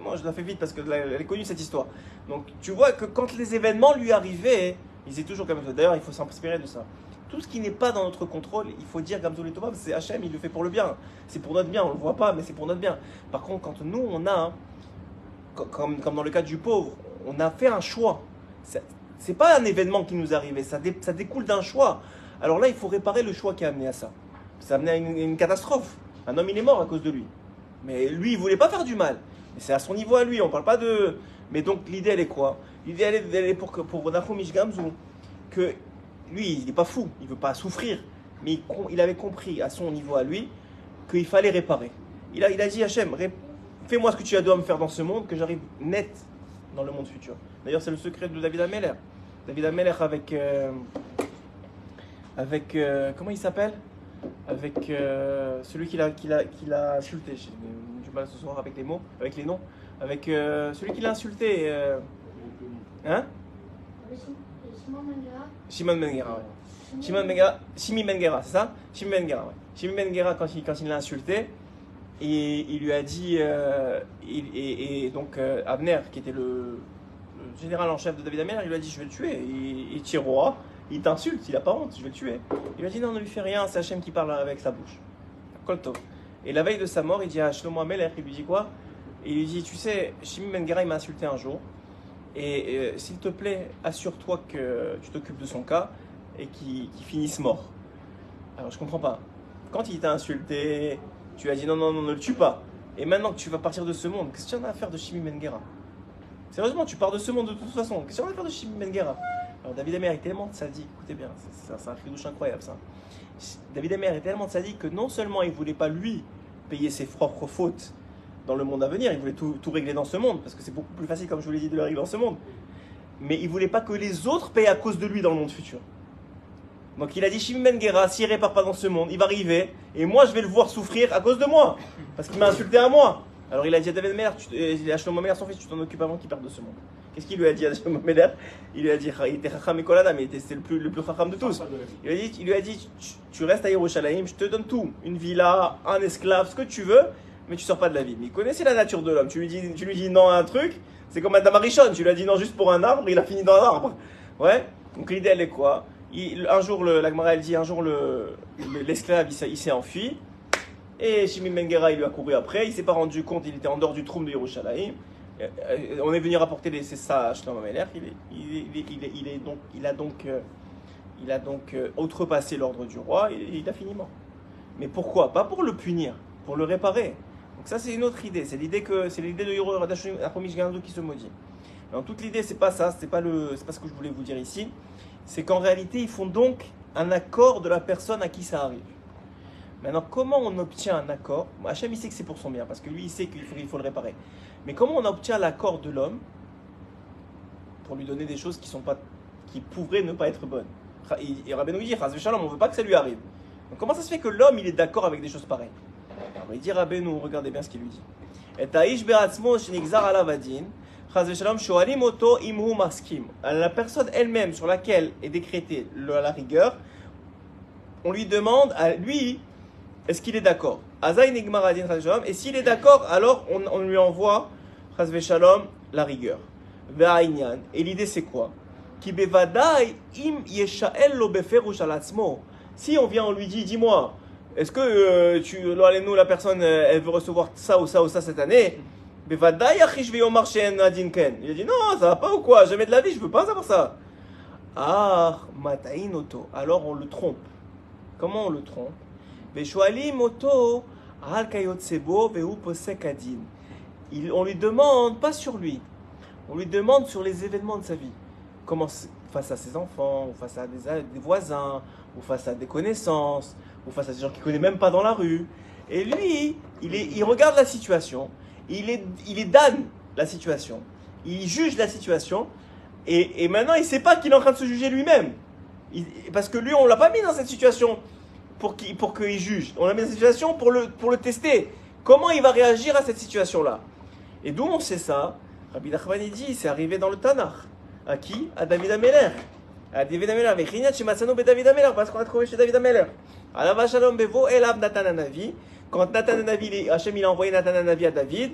Speaker 1: Moi je la fais vite parce qu'elle est connue cette histoire. Donc tu vois que quand les événements lui arrivaient, il disait toujours comme ça. D'ailleurs, il faut s'inspirer de ça. Tout ce qui n'est pas dans notre contrôle, il faut dire Gamzu Letova, c'est Hachem, il le fait pour le bien. C'est pour notre bien, on ne le voit pas, mais c'est pour notre bien. Par contre, quand nous, on a, comme dans le cas du pauvre, on a fait un choix. C'est pas un événement qui nous est arrivé, ça découle d'un choix. Alors là, il faut réparer le choix qui a amené à ça. Ça a amené à une catastrophe. Un homme, il est mort à cause de lui. Mais lui, il ne voulait pas faire du mal. Mais c'est à son niveau à lui, on ne parle pas de... Mais donc, l'idée, elle est quoi? L'idée, elle est pour Nachum Ish Gamzu, que lui, il n'est pas fou, il ne veut pas souffrir, mais il avait compris à son niveau à lui qu'il fallait réparer. Il a dit Hachem, fais-moi ce que tu as dû me faire dans ce monde, que j'arrive net dans le monde futur. D'ailleurs, c'est le secret de David HaMelech. David HaMelech avec comment il s'appelle? Avec celui qu'il a insulté. J'ai du mal ce soir avec les mots, avec les noms. Avec celui qui l'a insulté. Hein? Shimon Ben Gera, ouais. Shimi Ben Gera, c'est ça? Shimi Ben Gera, ouais. Shimi Ben Gera, quand il l'a insulté, et il lui a dit, donc Abner, qui était le général en chef de David HaMelech, il lui a dit je vais le tuer. Il tire au roi, il t'insulte, il n'a pas honte, je vais le tuer. Il lui a dit non, ne lui fais rien, c'est Hachem qui parle avec sa bouche. Kolto. Et la veille de sa mort, il dit à Shlomo HaMelech, il lui dit quoi? Il lui dit tu sais, Shimi Ben Gera, il m'a insulté un jour. Et s'il te plaît, assure-toi que tu t'occupes de son cas et qu'il finisse mort. Alors je comprends pas. Quand il t'a insulté, tu as dit non, ne le tue pas. Et maintenant que tu vas partir de ce monde, qu'est-ce que tu en as à faire de Shimi Ben Gera? Sérieusement, tu pars de ce monde de toute façon. Qu'est-ce que tu en as à faire de Shimi Ben Gera? Alors David HaMelech est tellement sadique, écoutez bien, c'est un chidouche incroyable ça. David HaMelech est tellement sadique que non seulement il ne voulait pas lui payer ses propres fautes, dans le monde à venir, il voulait tout régler dans ce monde, parce que c'est beaucoup plus facile, comme je vous l'ai dit, de le régler dans ce monde. Mais il ne voulait pas que les autres payent à cause de lui dans le monde futur. Donc il a dit, Shimon ben Gera, s'il ne répare pas dans ce monde, il va arriver, et moi je vais le voir souffrir à cause de moi, parce qu'il m'a insulté à moi. Alors il a dit à David Meller, il a Shlomo Meller, son fils, tu t'en occupes avant qu'il parte de ce monde. Qu'est-ce qu'il lui a dit à Shlomo Meller? Il lui a dit, il était Chacham et Kolada, mais c'était le plus Chacham de tous. Il lui a dit, tu restes à Yerushalayim, je te donne tout, une villa, un esclave, ce que tu veux, mais tu sors pas de la ville. Mais il connaissait la nature de l'homme, tu lui dis non à un truc, c'est comme Adam Arishon, tu lui as dit non juste pour un arbre, il a fini dans un arbre. Ouais, donc l'idée elle est quoi? Un jour, la Gemara elle dit, un jour l'esclave il s'est enfui, et Shimon ben Gera il lui a couru après, il s'est pas rendu compte, il était en dehors du troum de Yerushalayim. On est venu rapporter c'est ça à Shlomo Meller, il a donc outrepassé l'ordre du roi et il a fini mort. Mais pourquoi? Pas pour le punir, pour le réparer. Donc ça c'est une autre idée, c'est l'idée de Yoro Apomish Gandu qui se maudit. Donc toute l'idée c'est pas ça, c'est pas ce que je voulais vous dire ici. C'est qu'en réalité ils font donc un accord de la personne à qui ça arrive. Maintenant, comment on obtient un accord? Hachem il sait que c'est pour son bien, parce que lui il sait qu'il faut le réparer. Mais comment on obtient l'accord de l'homme pour lui donner des choses qui pourraient ne pas être bonnes? Et Rabbeinu dit, Chas v'Shalom, on ne veut pas que ça lui arrive. Donc comment ça se fait que l'homme il est d'accord avec des choses pareilles? Alors il dit Rabbeinu, regardez bien ce qu'il lui dit. Et Ta'ish be'atzmo shenigzar alav adin, Chas v'Shalom shoalim oto imhu maskim. La personne elle-même sur laquelle est décrétée la rigueur, on lui demande à lui, est-ce qu'il est d'accord? Et s'il est d'accord, alors on lui envoie Chas v'Shalom la rigueur. Et l'idée c'est quoi? Si on vient, on lui dit, dis-moi, est-ce que la personne elle veut recevoir ça ou ça ou ça cette année? Il a dit non, ça va pas ou quoi? Jamais de la vie, je veux pas savoir ça. Ah, alors on le trompe. Comment on le trompe? On lui demande pas sur lui, on lui demande sur les événements de sa vie. Comment, face à ses enfants, ou face à des voisins, ou face à des connaissances, ou face à des gens qu'il ne connaît même pas dans la rue. Et lui, il regarde la situation, il est damne la situation, il juge la situation, et maintenant il ne sait pas qu'il est en train de se juger lui-même. Parce que lui, on ne l'a pas mis dans cette situation pour qu'il juge. On l'a mis dans cette situation pour le tester. Comment il va réagir à cette situation-là? Et d'où on sait ça? Rabbi Nachman dit, c'est arrivé dans le Tanakh. À qui? À David Ameler. À David Ameler. Parce qu'on a trouvé chez David Ameler. Quand Nathan Hanavi, Hachem il a envoyé Nathan Hanavi à David,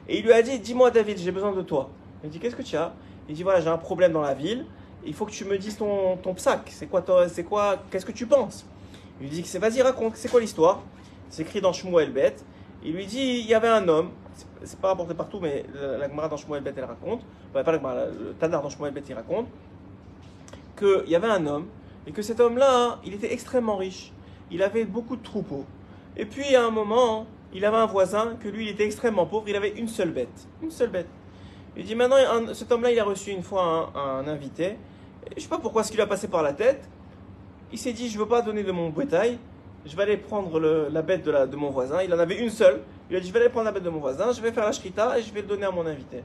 Speaker 1: et il lui a dit, dis-moi David, j'ai besoin de toi. Il dit, qu'est-ce que tu as? Il dit, voilà, j'ai un problème dans la ville, il faut que tu me dises ton psaque. C'est quoi, qu'est-ce que tu penses? Il lui dit, vas-y raconte, c'est quoi l'histoire? C'est écrit dans Shmuel Bet. Il lui dit, il y avait un homme, c'est pas rapporté partout, mais la Gemara dans Shmuel Bet elle raconte, pas la Gemara, le Tanar dans Shmuel Bet il raconte, qu'il y avait un homme, et que cet homme-là, il était extrêmement riche, il avait beaucoup de troupeaux, et puis à un moment, il avait un voisin, que lui il était extrêmement pauvre, il avait une seule bête. Il dit maintenant, cet homme-là il a reçu une fois un invité, et je sais pas pourquoi ce qui lui a passé par la tête, il s'est dit je veux pas donner de mon bétail, je vais aller prendre la bête de mon voisin. Il en avait une seule. Il a dit, je vais aller prendre la bête de mon voisin, je vais faire la shrita et je vais le donner à mon invité.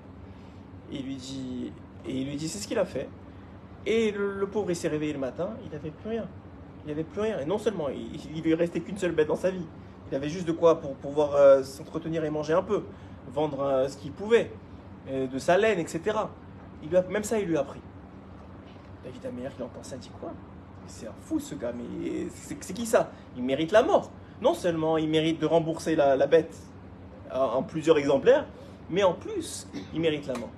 Speaker 1: Et il lui dit, c'est ce qu'il a fait. Et le pauvre, il s'est réveillé le matin, il n'avait plus rien. Et non seulement, il lui restait qu'une seule bête dans sa vie. Il avait juste de quoi pour pouvoir s'entretenir et manger un peu, vendre ce qu'il pouvait, de sa laine, etc. Même ça, il lui a pris. David Ameller, il entend ça, il dit quoi? C'est un fou ce gars, mais c'est qui ça? Il mérite la mort. Non seulement il mérite de rembourser la bête en plusieurs exemplaires, mais en plus, il mérite la mort.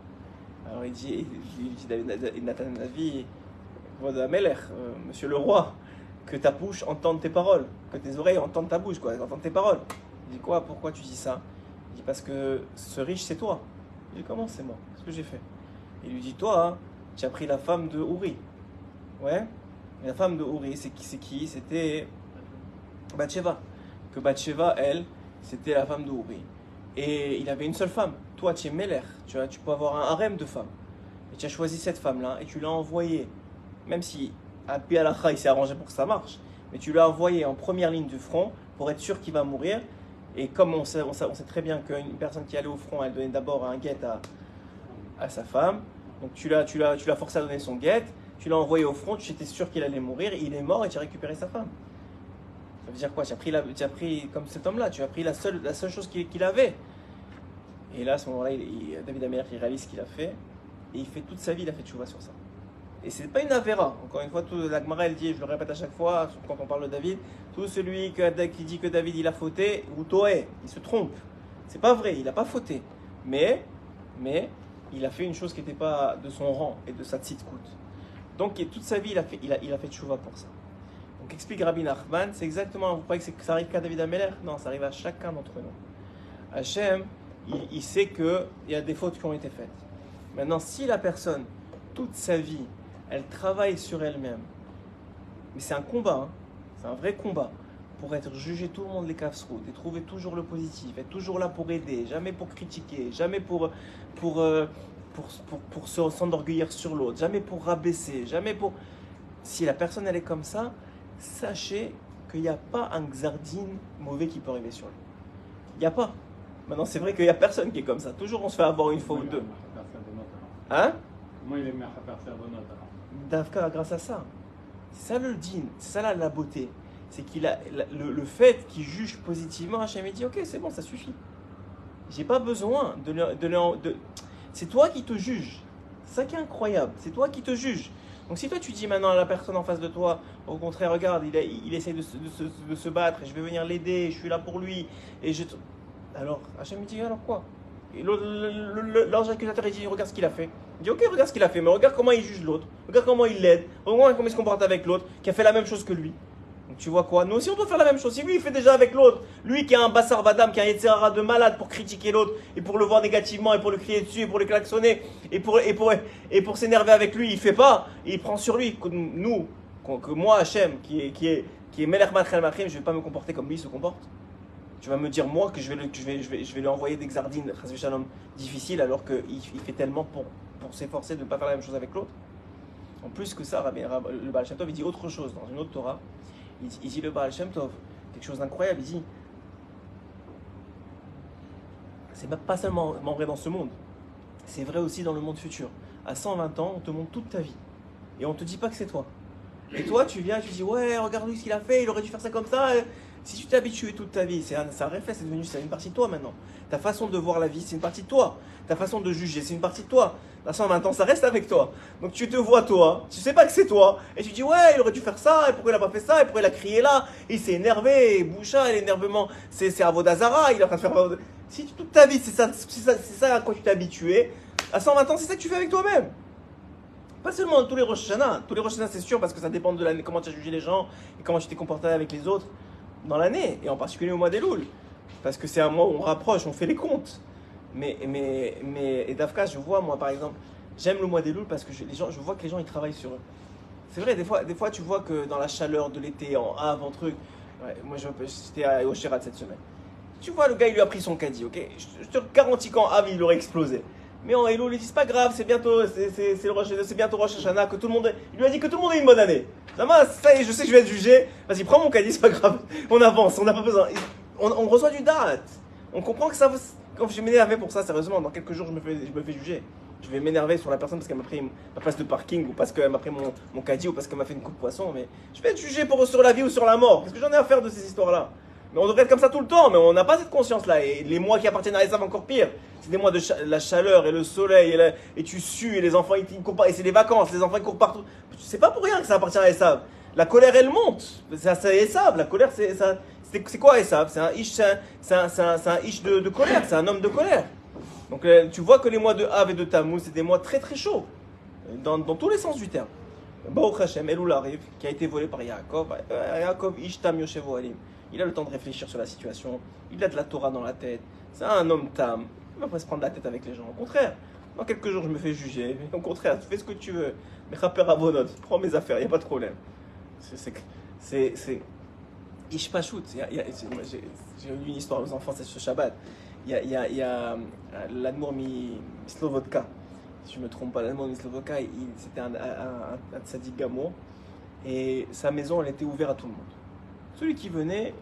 Speaker 1: Alors il dit Nathan Hanavi, monsieur le roi, que ta bouche entende tes paroles, que tes oreilles entendent ta bouche, entendent tes paroles. Il dit quoi? Pourquoi tu dis ça? Il dit parce que ce riche c'est toi. Il dit comment c'est moi? Qu'est-ce que j'ai fait? Il lui dit toi, tu as pris la femme de Uri. Ouais. La femme de Uri, c'est qui? C'était Bathsheba. Que Bathsheba, elle, c'était la femme de Uri. Et il avait une seule femme. Toi, tu es Meller. Tu peux avoir un harem de femmes. Et tu as choisi cette femme-là et tu l'as envoyée. Même si, à Pialacha, il s'est arrangé pour que ça marche. Mais tu l'as envoyée en première ligne du front pour être sûr qu'il va mourir. Et comme on sait très bien qu'une personne qui allait au front, elle donnait d'abord un guet à sa femme. Donc tu l'as forcé à donner son guet, tu l'as envoyé au front, tu étais sûr qu'il allait mourir, il est mort et tu as récupéré sa femme. Ça veut dire quoi? Tu as pris comme cet homme-là, tu as pris la seule chose qu'il avait. Et là, à ce moment-là, David Améler, il réalise ce qu'il a fait, et il fait toute sa vie, il a fait tchouva sur ça. Et c'est pas une avéra. Encore une fois, la Gemara, elle dit, je le répète à chaque fois, quand on parle de David, tout celui qui dit que David il a fauté, ou Toé, il se trompe. C'est pas vrai, il n'a pas fauté. Mais il a fait une chose qui n'était pas de son rang et de sa tzidkout. Donc toute sa vie, il a fait tchouva pour ça. Donc explique Rabbi Nachman, c'est exactement, vous croyez que ça arrive qu'à David Améler? Non, ça arrive à chacun d'entre nous. Hachem, il sait qu'il y a des fautes qui ont été faites. Maintenant, si la personne, toute sa vie, elle travaille sur elle-même, mais c'est un combat, hein, c'est un vrai combat, pour être jugé tout le monde les casse-routes et trouver toujours le positif, être toujours là pour aider, jamais pour critiquer, jamais pour s'enorgueillir sur l'autre, jamais pour rabaisser, jamais pour... Si la personne elle est comme ça, sachez qu'il n'y a pas un xardin mauvais qui peut arriver sur lui. Il n'y a pas. Maintenant, c'est vrai qu'il n'y a personne qui est comme ça. Toujours, on se fait avoir une fois ou deux. Hein?
Speaker 2: Comment il est meilleur à faire bonne note alors?
Speaker 1: Davka, grâce à ça. C'est ça le din, c'est ça la beauté. C'est qu'il a le fait qu'il juge positivement, Hachem dit ok, c'est bon, ça suffit. J'ai pas besoin de c'est toi qui te juges. C'est ça qui est incroyable. C'est toi qui te juges. Donc si toi tu dis maintenant à la personne en face de toi, au contraire, regarde, il essaie de se battre, et je vais venir l'aider, je suis là pour lui, et alors Hachem dit alors quoi? Et l'ange accusateur il dit regarde ce qu'il a fait. Il dit ok, regarde ce qu'il a fait, mais regarde comment il juge l'autre, regarde comment il l'aide, regarde comment il se comporte avec l'autre, qui a fait la même chose que lui. Donc tu vois quoi? Nous aussi on doit faire la même chose. Si lui il fait déjà avec l'autre, lui qui a un bassar vadam, qui a un yetzirara de malade pour critiquer l'autre, et pour le voir négativement, et pour le crier dessus, et pour le klaxonner, et pour s'énerver avec lui, il fait pas, et il prend sur lui. Que moi Hachem, qui est Melech Malchel Machim, je vais pas me comporter comme lui se comporte. Tu vas me dire moi que je vais lui envoyer des xardines difficiles alors qu'il fait tellement pour s'efforcer de ne pas faire la même chose avec l'autre. En plus que ça, le Baal Shem Tov il dit autre chose dans une autre Torah. Il dit le Baal Shem Tov quelque chose d'incroyable. Il dit c'est pas seulement vrai dans ce monde, c'est vrai aussi dans le monde futur. À 120 ans, on te montre toute ta vie et on te dit pas que c'est toi. Et toi, tu viens et tu dis ouais, regarde-lui ce qu'il a fait, il aurait dû faire ça comme ça. Si tu t'es habitué toute ta vie, c'est un réflexe, c'est une partie de toi maintenant. Ta façon de voir la vie, c'est une partie de toi. Ta façon de juger, c'est une partie de toi. À 120 ans, ça reste avec toi. Donc tu te vois toi, tu sais pas que c'est toi, et tu dis ouais, il aurait dû faire ça, et pourquoi il a pas fait ça, et pourquoi il a crié là, et il s'est énervé, et Boucha, l'énervement, c'est Avodazara, il est en train de faire... Si toute ta vie, c'est ça à quoi tu t'es habitué, à 120 ans, c'est ça que tu fais avec toi-même. Pas seulement tous les Rosh Hashanah. Tous les Rosh Hashanah, c'est sûr, parce que ça dépend de comment tu as jugé les gens, et comment tu t'es comporté avec les autres dans l'année, et en particulier au mois d'Elul. Parce que c'est un mois où on rapproche, on fait les comptes. Et Dafka, je vois, moi par exemple, j'aime le mois d'Elul parce que je vois que les gens ils travaillent sur eux. C'est vrai, des fois tu vois que dans la chaleur de l'été, en Havre, en truc, ouais, moi j'étais à Ocherat cette semaine. Tu vois, le gars il lui a pris son caddie, ok? Je te garantis qu'en Havre il aurait explosé. Mais en Elul, il dit c'est pas grave, c'est bientôt Rosh Hashanah, que tout le monde. Il lui a dit que tout le monde ait une bonne année. Ça y est, je sais que je vais être jugé. Vas-y, prends mon caddie, c'est pas grave. On avance, on n'a pas besoin. On reçoit du date. On comprend que ça. Quand je vais m'énerver pour ça, sérieusement, dans quelques jours, je me fais juger. Je vais m'énerver sur la personne parce qu'elle m'a pris ma place de parking, ou parce qu'elle m'a pris mon caddie, ou parce qu'elle m'a fait une coupe de poisson. Mais je vais être jugé sur la vie ou sur la mort. Qu'est-ce que j'en ai à faire de ces histoires-là? Mais on devrait être comme ça tout le temps, mais on n'a pas cette conscience-là. Et les mois qui appartiennent à Esav, encore pire. C'est des mois de la chaleur et le soleil, et tu sues, et les enfants ils courent, et c'est les vacances, les enfants ils courent partout. C'est pas pour rien que ça appartient à Esav. La colère elle monte. C'est Esav. La colère c'est quoi Esav? C'est un ish de colère, c'est un homme de colère. Donc tu vois que les mois de Av et de Tammuz, c'est des mois très très chauds, dans tous les sens du terme. Baruch Hashem, Elul arrive, qui a été volé par Yaakov. Yaakov ish tam yoshevo alim. Il a le temps de réfléchir sur la situation, il a de la Torah dans la tête, c'est un homme tam, il ne va pas se prendre la tête avec les gens. Au contraire, dans quelques jours je me fais juger, mais au contraire, fais ce que tu veux. Mais Chaper Avonot, prends mes affaires, il n'y a pas de problème. C'est Ish Pashut. J'ai eu une histoire aux enfants, c'est ce Shabbat. Il y a l'Admour Mislovodka, si je ne me trompe pas, l'Admour Mislovodka, c'était un tzaddik gamour, et sa maison elle était ouverte à tout le monde. Celui qui venait,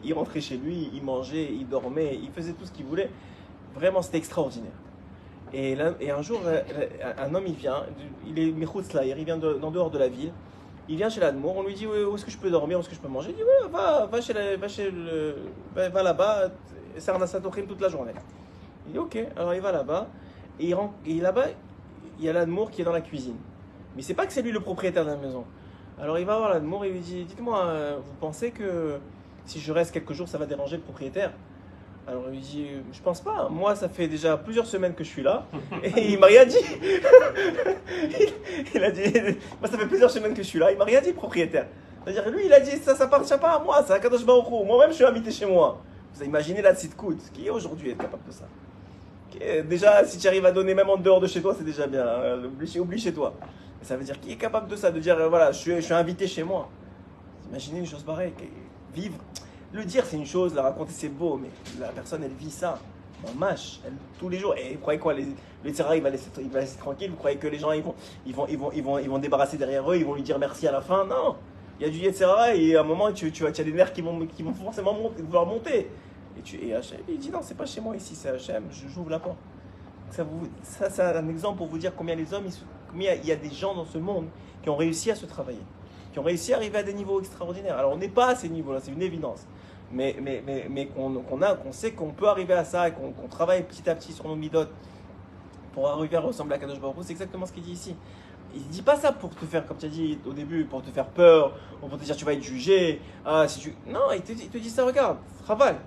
Speaker 1: Il rentrait chez lui, il mangeait, il dormait, il faisait tout ce qu'il voulait. Vraiment, c'était extraordinaire. Et un jour, un homme, il est Michoutz Laïr, il vient d'en dehors de la ville. Il vient chez l'Admour, on lui dit où est-ce que je peux dormir, où est-ce que je peux manger. Il dit ouais, va là-bas, Sarnasatochim toute la journée. Il dit ok, alors il va là-bas, et là-bas, il y a l'Admour qui est dans la cuisine. Mais il ne sait pas que c'est lui le propriétaire de la maison. Alors il va voir l'Admour et lui dit dites-moi, vous pensez que si je reste quelques jours, ça va déranger le propriétaire? Alors il dit, je pense pas, moi ça fait déjà plusieurs semaines que je suis là, et il m'a rien dit. Il a dit, moi ça fait plusieurs semaines que je suis là, il m'a rien dit propriétaire. C'est-à-dire lui il a dit, ça appartient pas à moi, c'est à Kadosh Baruch Hu, moi-même je suis invité chez moi. Vous imaginez la tzidkout, qui aujourd'hui est capable de ça. Déjà si tu arrives à donner même en dehors de chez toi, c'est déjà bien, hein. Oublie chez toi. Mais ça veut dire qui est capable de ça, de dire voilà, je suis invité chez moi. Imaginez une chose pareille, vivre. Le dire c'est une chose, la raconter c'est beau, mais la personne elle vit ça en mâche, tous les jours. Et vous croyez quoi, le Tzara il va laisser tranquille? Vous croyez que les gens ils vont débarrasser derrière eux, ils vont lui dire merci à la fin? Non, il y a du Yetzirah et à un moment tu as des nerfs qui vont forcément vouloir monter. Et Hachem il dit non, c'est pas chez moi ici, c'est Hachem, j'ouvre la porte. Ça c'est un exemple pour vous dire combien il y a des gens dans ce monde qui ont réussi à se travailler, qui ont réussi à arriver à des niveaux extraordinaires. Alors on n'est pas à ces niveaux-là, c'est une évidence. Mais qu'on sait qu'on peut arriver à ça et qu'on travaille petit à petit sur nos midotes pour arriver à ressembler à Kadosh Baruch Hu, c'est exactement ce qu'il dit ici. Il ne dit pas ça pour te faire, comme tu as dit au début, pour te faire peur, ou pour te dire tu vas être jugé. Non, il te dit ça, regarde, Chaval.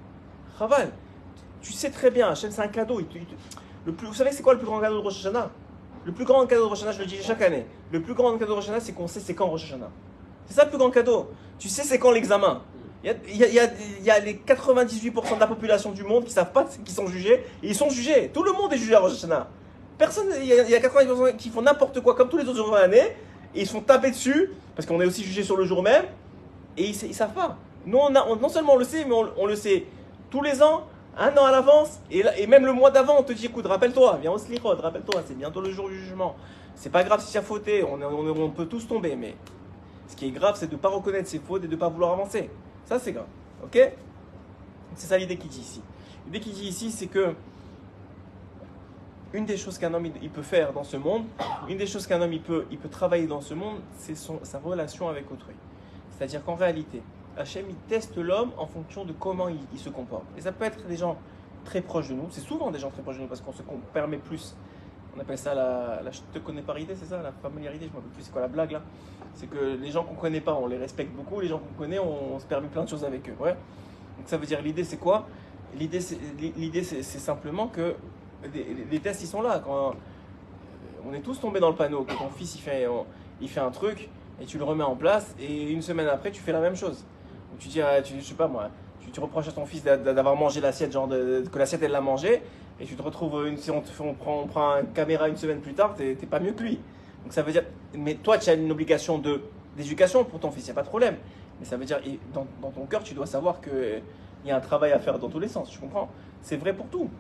Speaker 1: Tu sais très bien, Hachem c'est un cadeau. Vous savez c'est quoi le plus grand cadeau de Rosh Hashanah? Le plus grand cadeau de Rosh Hashanah, je le dis chaque année, le plus grand cadeau de Rosh Hashanah, c'est qu'on sait c'est quand Rosh Hashanah. C'est ça le plus grand cadeau. Tu sais c'est quand l'examen. Il y a les 98% de la population du monde qui ne savent pas qu'ils sont jugés, et ils sont jugés. Tout le monde est jugé à Rosh Hashanah. Il y a 90% qui font n'importe quoi, comme tous les autres jours de l'année, et ils se font taper dessus, parce qu'on est aussi jugé sur le jour même, et ils ne savent pas. Nous, non seulement on le sait, mais on le sait tous les ans, un an à l'avance, et même le mois d'avant, on te dit écoute, rappelle-toi, viens au Slichot, rappelle-toi, c'est bientôt le jour du jugement. C'est pas grave si tu as fauté, on peut tous tomber, mais ce qui est grave, c'est de ne pas reconnaître ses fautes et de ne pas vouloir avancer. Ça, c'est grave. Ok? C'est ça l'idée qu'il dit ici. L'idée qu'il dit ici, c'est que une des choses qu'un homme il peut faire dans ce monde, une des choses qu'un homme il peut travailler dans ce monde, c'est sa relation avec autrui. C'est-à-dire qu'en réalité, Hachem il teste l'homme en fonction de comment il se comporte. Et ça peut être des gens très proches de nous. C'est souvent des gens très proches de nous parce qu'on permet plus. On appelle ça je te connais par idée, c'est ça, la familiarité, je ne me rappelle plus, c'est quoi la blague là? C'est que les gens qu'on ne connaît pas, on les respecte beaucoup, les gens qu'on connaît, on se permet plein de choses avec eux. Ouais. Donc ça veut dire, l'idée c'est quoi? L'idée c'est simplement que les tests ils sont là. Quand on est tous tombés dans le panneau, que ton fils il fait un truc et tu le remets en place et une semaine après tu fais la même chose. Donc tu dis, je sais pas moi, tu reproches à ton fils d'avoir mangé l'assiette, que l'assiette elle l'a mangé. Et tu te retrouves, si on prend une caméra une semaine plus tard, t'es pas mieux que lui. Donc ça veut dire, mais toi tu as une obligation d'éducation pour ton fils, il n'y a pas de problème. Mais ça veut dire, dans ton cœur, tu dois savoir qu'il y a un travail à faire dans tous les sens, tu comprends? C'est vrai pour tout.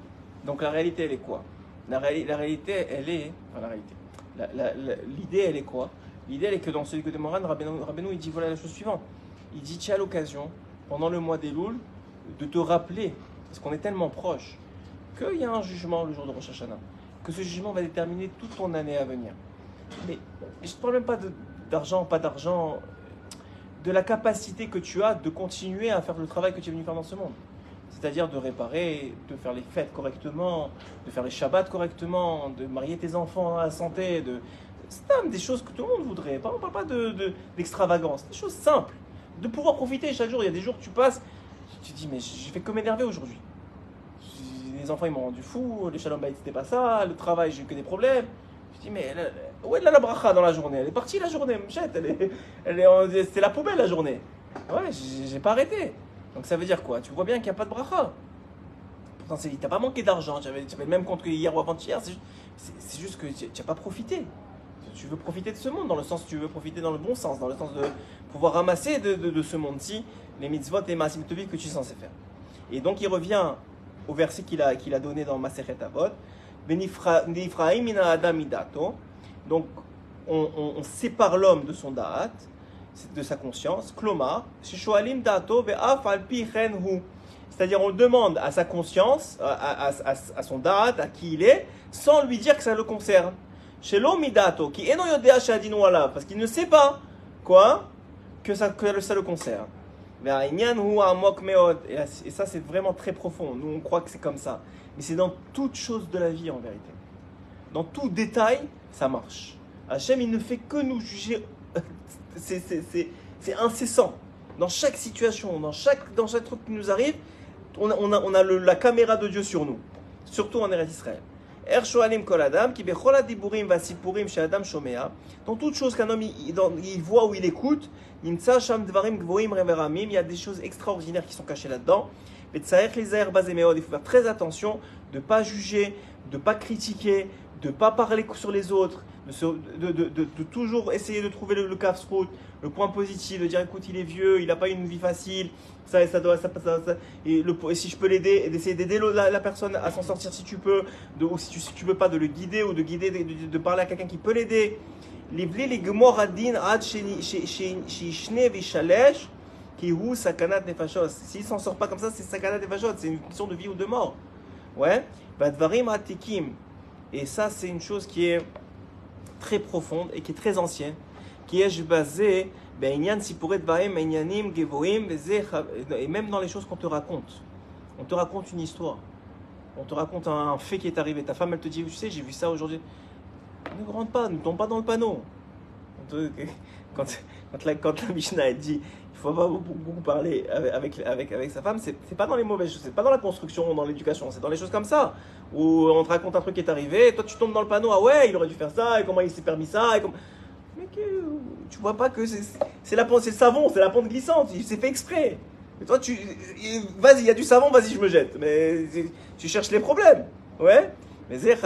Speaker 1: Donc la réalité, elle est quoi? La réalité, elle est... Enfin la réalité. L'idée, elle est quoi? L'idée, elle est que dans celui que de Moran, Rabbeinu, il dit voilà la chose suivante. Il dit, tu as l'occasion, pendant le mois d'Elul, de te rappeler, parce qu'on est tellement proche, qu'il y a un jugement le jour de Rosh Hashanah, que ce jugement va déterminer toute ton année à venir. Mais je ne parle même pas d'argent, pas d'argent, de la capacité que tu as de continuer à faire le travail que tu es venu faire dans ce monde. C'est-à-dire de réparer, de faire les fêtes correctement, de faire les shabbats correctement, de marier tes enfants dans la santé, c'est des choses que tout le monde voudrait. On ne parle pas d'extravagance, des choses simples. De pouvoir profiter chaque jour. Il y a des jours que tu passes, tu te dis mais j'ai fait que m'énerver aujourd'hui. Les enfants ils m'ont rendu fou, les shalom bayit c'était pas ça, le travail j'ai eu que des problèmes. Je dis mais où est la bracha dans la journée? Elle est partie la journée, Mchette, c'était la poubelle la journée. Ouais, j'ai pas arrêté. Donc ça veut dire quoi? Tu vois bien qu'il n'y a pas de bracha. Pourtant t'as pas manqué d'argent, tu avais le même compte que hier ou avant-hier, c'est juste que tu n'as pas profité. Tu veux profiter de ce monde, dans le sens tu veux profiter dans le bon sens, dans le sens de pouvoir ramasser de ce monde-ci les mitzvot et maasim tovim que tu es censé faire. Et donc il revient au verset qu'il a donné dans Masechet Avot, donc on sépare l'homme de son da'at, de sa conscience. Klomar, Shishoalim Dato Ve'af al pi chen hu. C'est-à-dire, on demande à sa conscience, à son da'at, à qui il est, sans lui dire que ça le concerne. Chez l'omidato, qui eno yodea shadinu alav, parce qu'il ne sait pas, quoi, que ça le concerne. Et ça, c'est vraiment très profond. Nous, on croit que c'est comme ça. Mais c'est dans toute chose de la vie, en vérité. Dans tout détail, ça marche. Hachem, il ne fait que nous juger. C'est incessant. Dans chaque situation, dans chaque truc qui nous arrive, on a la caméra de Dieu sur nous. Surtout en Eretz Israël. Dans toute chose qu'un homme il voit ou il écoute, il y a des choses extraordinaires qui sont cachées là-dedans. Il faut faire très attention de ne pas juger, de ne pas critiquer, de ne pas parler sur les autres, de toujours essayer de trouver le kafsrout, le point positif, de dire écoute, il est vieux, il n'a pas une vie facile, et si je peux l'aider, d'essayer d'aider la personne à s'en sortir si tu peux, ou si tu ne peux pas, de le guider ou de parler à quelqu'un qui peut l'aider. S'il s'en sort pas comme ça, c'est sakanat nefashot, c'est une question de vie ou de mort. Ouais. Et ça, c'est une chose qui est très profonde et qui est très ancienne, qui est basée et même dans les choses qu'on te raconte. On te raconte une histoire, on te raconte un fait qui est arrivé. Ta femme, elle te dit, tu sais, j'ai vu ça aujourd'hui. Ne rentre pas, ne tombe pas dans le panneau. Quand la Mishnah elle dit il faut pas beaucoup parler avec sa femme, c'est pas dans les mauvaises choses, c'est pas dans la construction, dans l'éducation, c'est dans les choses comme ça, où on te raconte un truc qui est arrivé, et toi tu tombes dans le panneau, ah ouais, il aurait dû faire ça, et comment il s'est permis ça, mais tu vois pas que c'est le savon, c'est la pente glissante, il s'est fait exprès. Et toi vas-y, il y a du savon, vas-y je me jette, mais tu cherches les problèmes, ouais. Mais voilà,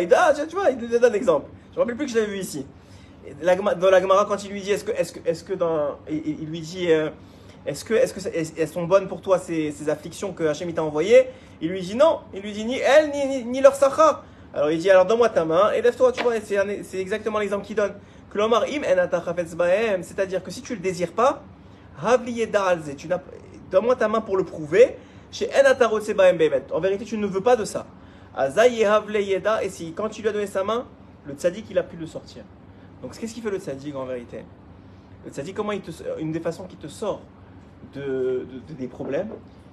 Speaker 1: tu vois, il te donne un exemple. Je ne me rappelle plus que je l'avais vu ici. Dans la Gemara, quand il lui dit, il lui dit, elles sont bonnes pour toi ces afflictions que Hachem t'a envoyées? Il lui dit non. Il lui dit ni elles ni leur sachar. Alors il dit alors donne-moi ta main et lève-toi. Tu vois, c'est exactement l'exemple qu'il donne. Klomar im en ata chafetz bahem, c'est-à-dire que si tu le désires pas, havli yeda alze, donne-moi ta main pour le prouver. En vérité, tu ne veux pas de ça. Et si quand tu lui as donné sa main, le tzaddik il a pu le sortir. Donc qu'est-ce qu'il fait le tzaddik en vérité? Le tzaddik, une des façons qui te sort des problèmes,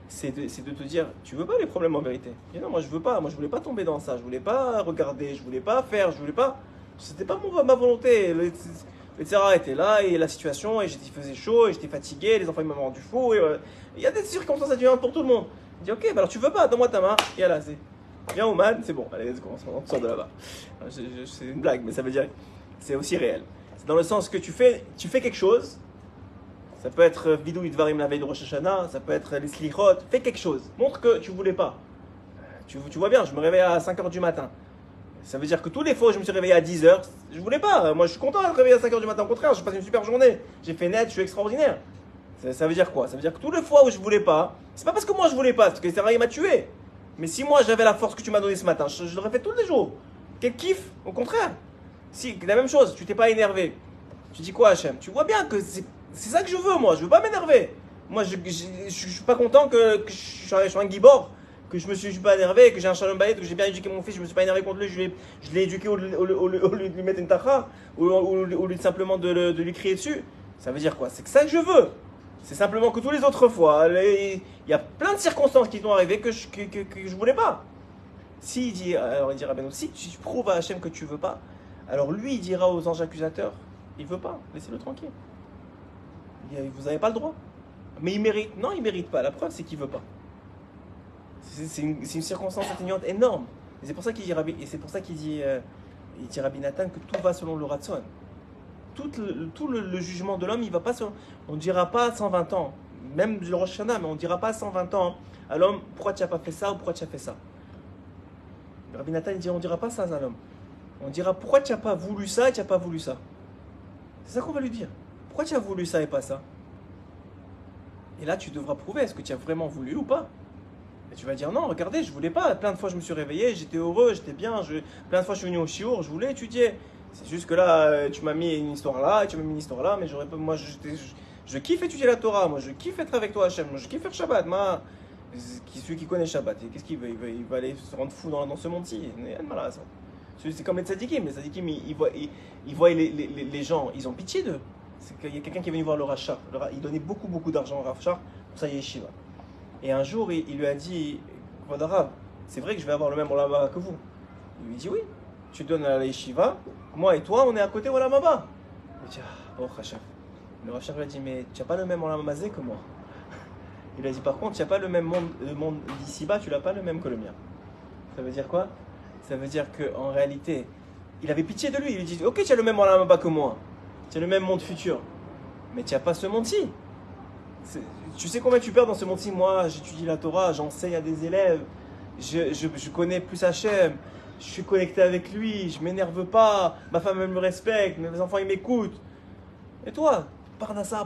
Speaker 1: c'est de te dire, tu veux pas les problèmes en vérité? Et non, moi je veux pas. Moi je voulais pas tomber dans ça. Je voulais pas regarder. Je voulais pas faire. Je voulais pas. C'était pas ma volonté. Le Tzara était là et la situation, et il faisait chaud, et j'étais fatigué, les enfants ils m'ont rendu fou, et il y a des circonstances atténuantes pour tout le monde. Il dit ok, bah alors tu veux pas, donne-moi ta main, et là c'est viens Ouman, c'est bon, allez, on sort de là-bas. C'est une blague, mais ça veut dire c'est aussi réel. C'est dans le sens que tu fais quelque chose, ça peut être Vidou Idvarim la veille de Rosh Hashanah, ça peut être les Slichot, fais quelque chose, montre que tu voulais pas. Tu vois bien, je me réveille à 5h du matin. Ça veut dire que tous les fois où je me suis réveillé à 10h, je voulais pas. Moi, je suis content d'être réveillé à 5h du matin. Au contraire, j'ai passé une super journée. J'ai fait net, je suis extraordinaire. Ça veut dire quoi? Ça veut dire que toutes les fois où je voulais pas, c'est pas parce que moi je voulais pas, parce que c'est vrai, il m'a tué. Mais si moi j'avais la force que tu m'as donnée ce matin, je l'aurais fait tous les jours. Quel kiff, au contraire. Si, la même chose, tu t'es pas énervé. Tu dis quoi, Hachem? Tu vois bien que c'est ça que je veux, moi. Je veux pas m'énerver. Moi, je suis pas content que je suis un guibord. Que je me suis pas énervé, que j'ai un shalom bayit, que j'ai bien éduqué mon fils, je me suis pas énervé contre lui, je l'ai éduqué au lieu de lui mettre une tacha, au lieu de simplement de lui crier dessus. Ça veut dire quoi? C'est que ça que je veux. C'est simplement que tous les autres fois, il y a plein de circonstances qui sont arrivées que je voulais pas. Il dira ben si tu prouves à Hachem que tu veux pas, alors lui il dira aux anges accusateurs, il veut pas, laissez-le tranquille. Vous n'avez pas le droit. Mais il mérite. Non, il mérite pas. La preuve c'est qu'il veut pas. C'est une circonstance atténuante énorme. Et c'est pour ça qu'il dit Rabbi Nathan que tout va selon le Ratson. Tout le jugement de l'homme, il va pas selon. On ne dira pas 120 ans, même du Rosh Hashanah, mais on ne dira pas 120 ans à l'homme pourquoi tu n'as pas fait ça ou pourquoi tu as fait ça. Rabbi Nathan dit on ne dira pas ça à l'homme. On dira pourquoi tu n'as pas voulu ça et tu n'as pas voulu ça. C'est ça qu'on va lui dire. Pourquoi tu as voulu ça et pas ça? Et là tu devras prouver est-ce que tu as vraiment voulu ou pas. Et tu vas dire non, regardez, je voulais pas. Plein de fois je me suis réveillé, j'étais heureux, j'étais bien. Plein de fois je suis venu au shiur, je voulais étudier. C'est juste que là, tu m'as mis une histoire là, et tu m'as mis une histoire là, mais j'aurais pas. Moi, je kiffe étudier la Torah, moi, je kiffe être avec toi, Hachem, moi, je kiffe faire Shabbat. Moi, celui qui connaît Shabbat, qu'est-ce qu'il veut? Il va aller se rendre fou dans ce monde-ci. C'est comme les tzadikim. Les tzadikim, ils voient les gens, ils ont pitié d'eux. C'est qu'il y a quelqu'un qui est venu voir le Rachar. Il donnait beaucoup d'argent au Rachar pour sa yeshiva. Et un jour, il lui a dit, Kvod Harav, c'est vrai que je vais avoir le même Olam Haba que vous. Il lui dit oui, tu donnes à la yeshiva, moi et toi, on est à côté Olam Haba. Il dit, oh Rachar. Le Rachar lui a dit, mais tu n'as pas le même Olam Haba que moi. Il a dit, par contre, tu n'as pas le même monde, le monde d'ici-bas, tu n'as pas le même que le mien. Ça veut dire quoi? Ça veut dire qu'en réalité, il avait pitié de lui. Il lui dit, ok, tu as le même Olam Haba que moi. Tu as le même monde futur. Mais tu n'as pas ce monde-ci. Tu sais combien tu perds dans ce monde-ci? Moi, j'étudie la Torah, j'enseigne à des élèves, je connais plus Hachem, je suis connecté avec lui, je m'énerve pas, ma femme elle me respecte, mes enfants ils m'écoutent. Et toi, Parnassa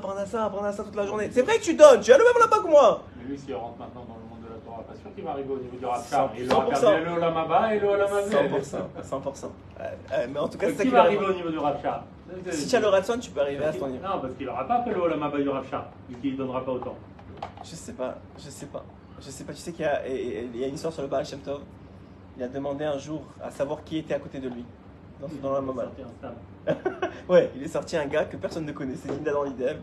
Speaker 1: toute la journée. C'est vrai que tu donnes, tu as le même là-bas que moi.
Speaker 2: Mais lui, s'il rentre maintenant dans le monde de la Torah, pas sûr qu'il va arriver au niveau du Rav-Shar.
Speaker 1: 100%.
Speaker 2: Il aura perdu le Olam Haba et le Olam Hazeh.
Speaker 1: 100%. Mais en tout cas, c'est ça
Speaker 2: qui
Speaker 1: qui
Speaker 2: va
Speaker 1: va
Speaker 2: arriver au niveau du Rav-Shar.
Speaker 1: Si tu as le ratson, tu peux arriver à ton niveau.
Speaker 2: Non, parce qu'il n'aura pas fait le Olam Haba du Rav-Shar, vu qu'il ne donnera pas autant.
Speaker 1: Je sais pas. Tu sais qu'il y a une histoire sur le Baal Shem Tov. Il a demandé un jour à savoir qui était à côté de lui. Dans la Mamal. Ouais, il est sorti un gars que personne ne connaissait, Linda dans l'idée,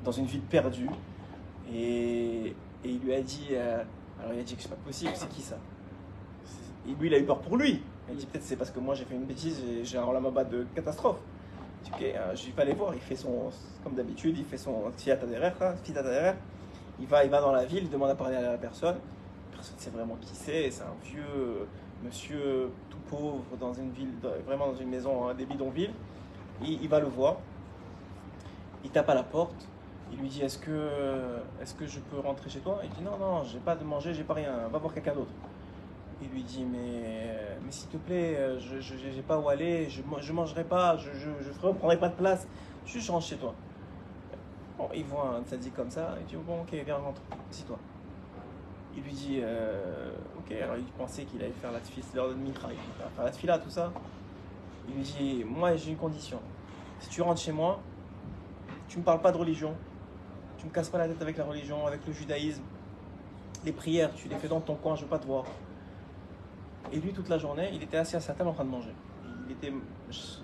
Speaker 1: dans une ville perdue. Et il lui a dit, alors il a dit que c'est pas possible, c'est qui ça? Et lui, il a eu peur pour lui. Il a dit peut-être c'est parce que moi j'ai fait une bêtise, j'ai un Olam de catastrophe. Je dis, ok, je vais pas aller voir, il fait comme d'habitude, il fait son fiat adhérer, il va dans la ville, il demande à parler à la personne. Personne ne sait vraiment qui c'est un vieux monsieur tout pauvre dans une ville, vraiment dans une maison, des bidonvilles. Il va le voir, il tape à la porte, il lui dit est-ce que je peux rentrer chez toi? Il dit non, j'ai pas de manger, j'ai pas rien, va voir quelqu'un d'autre. Il lui dit mais s'il te plaît, j'ai pas où aller, je mangerai pas, je prendrai pas de place, juste je rentre chez toi. Bon, il voit un tzaddik comme ça, il dit bon ok viens rentre, assis-toi. Il lui dit ok, alors il pensait qu'il allait faire la tfila, c'est l'heure de Mincha, il va faire la tfila, tout ça. Il lui dit moi j'ai une condition, si tu rentres chez moi, tu me parles pas de religion, tu me casses pas la tête avec la religion, avec le judaïsme, les prières tu les fais dans ton coin, je veux pas te voir. Et lui toute la journée il était assis à sa table en train de manger, il était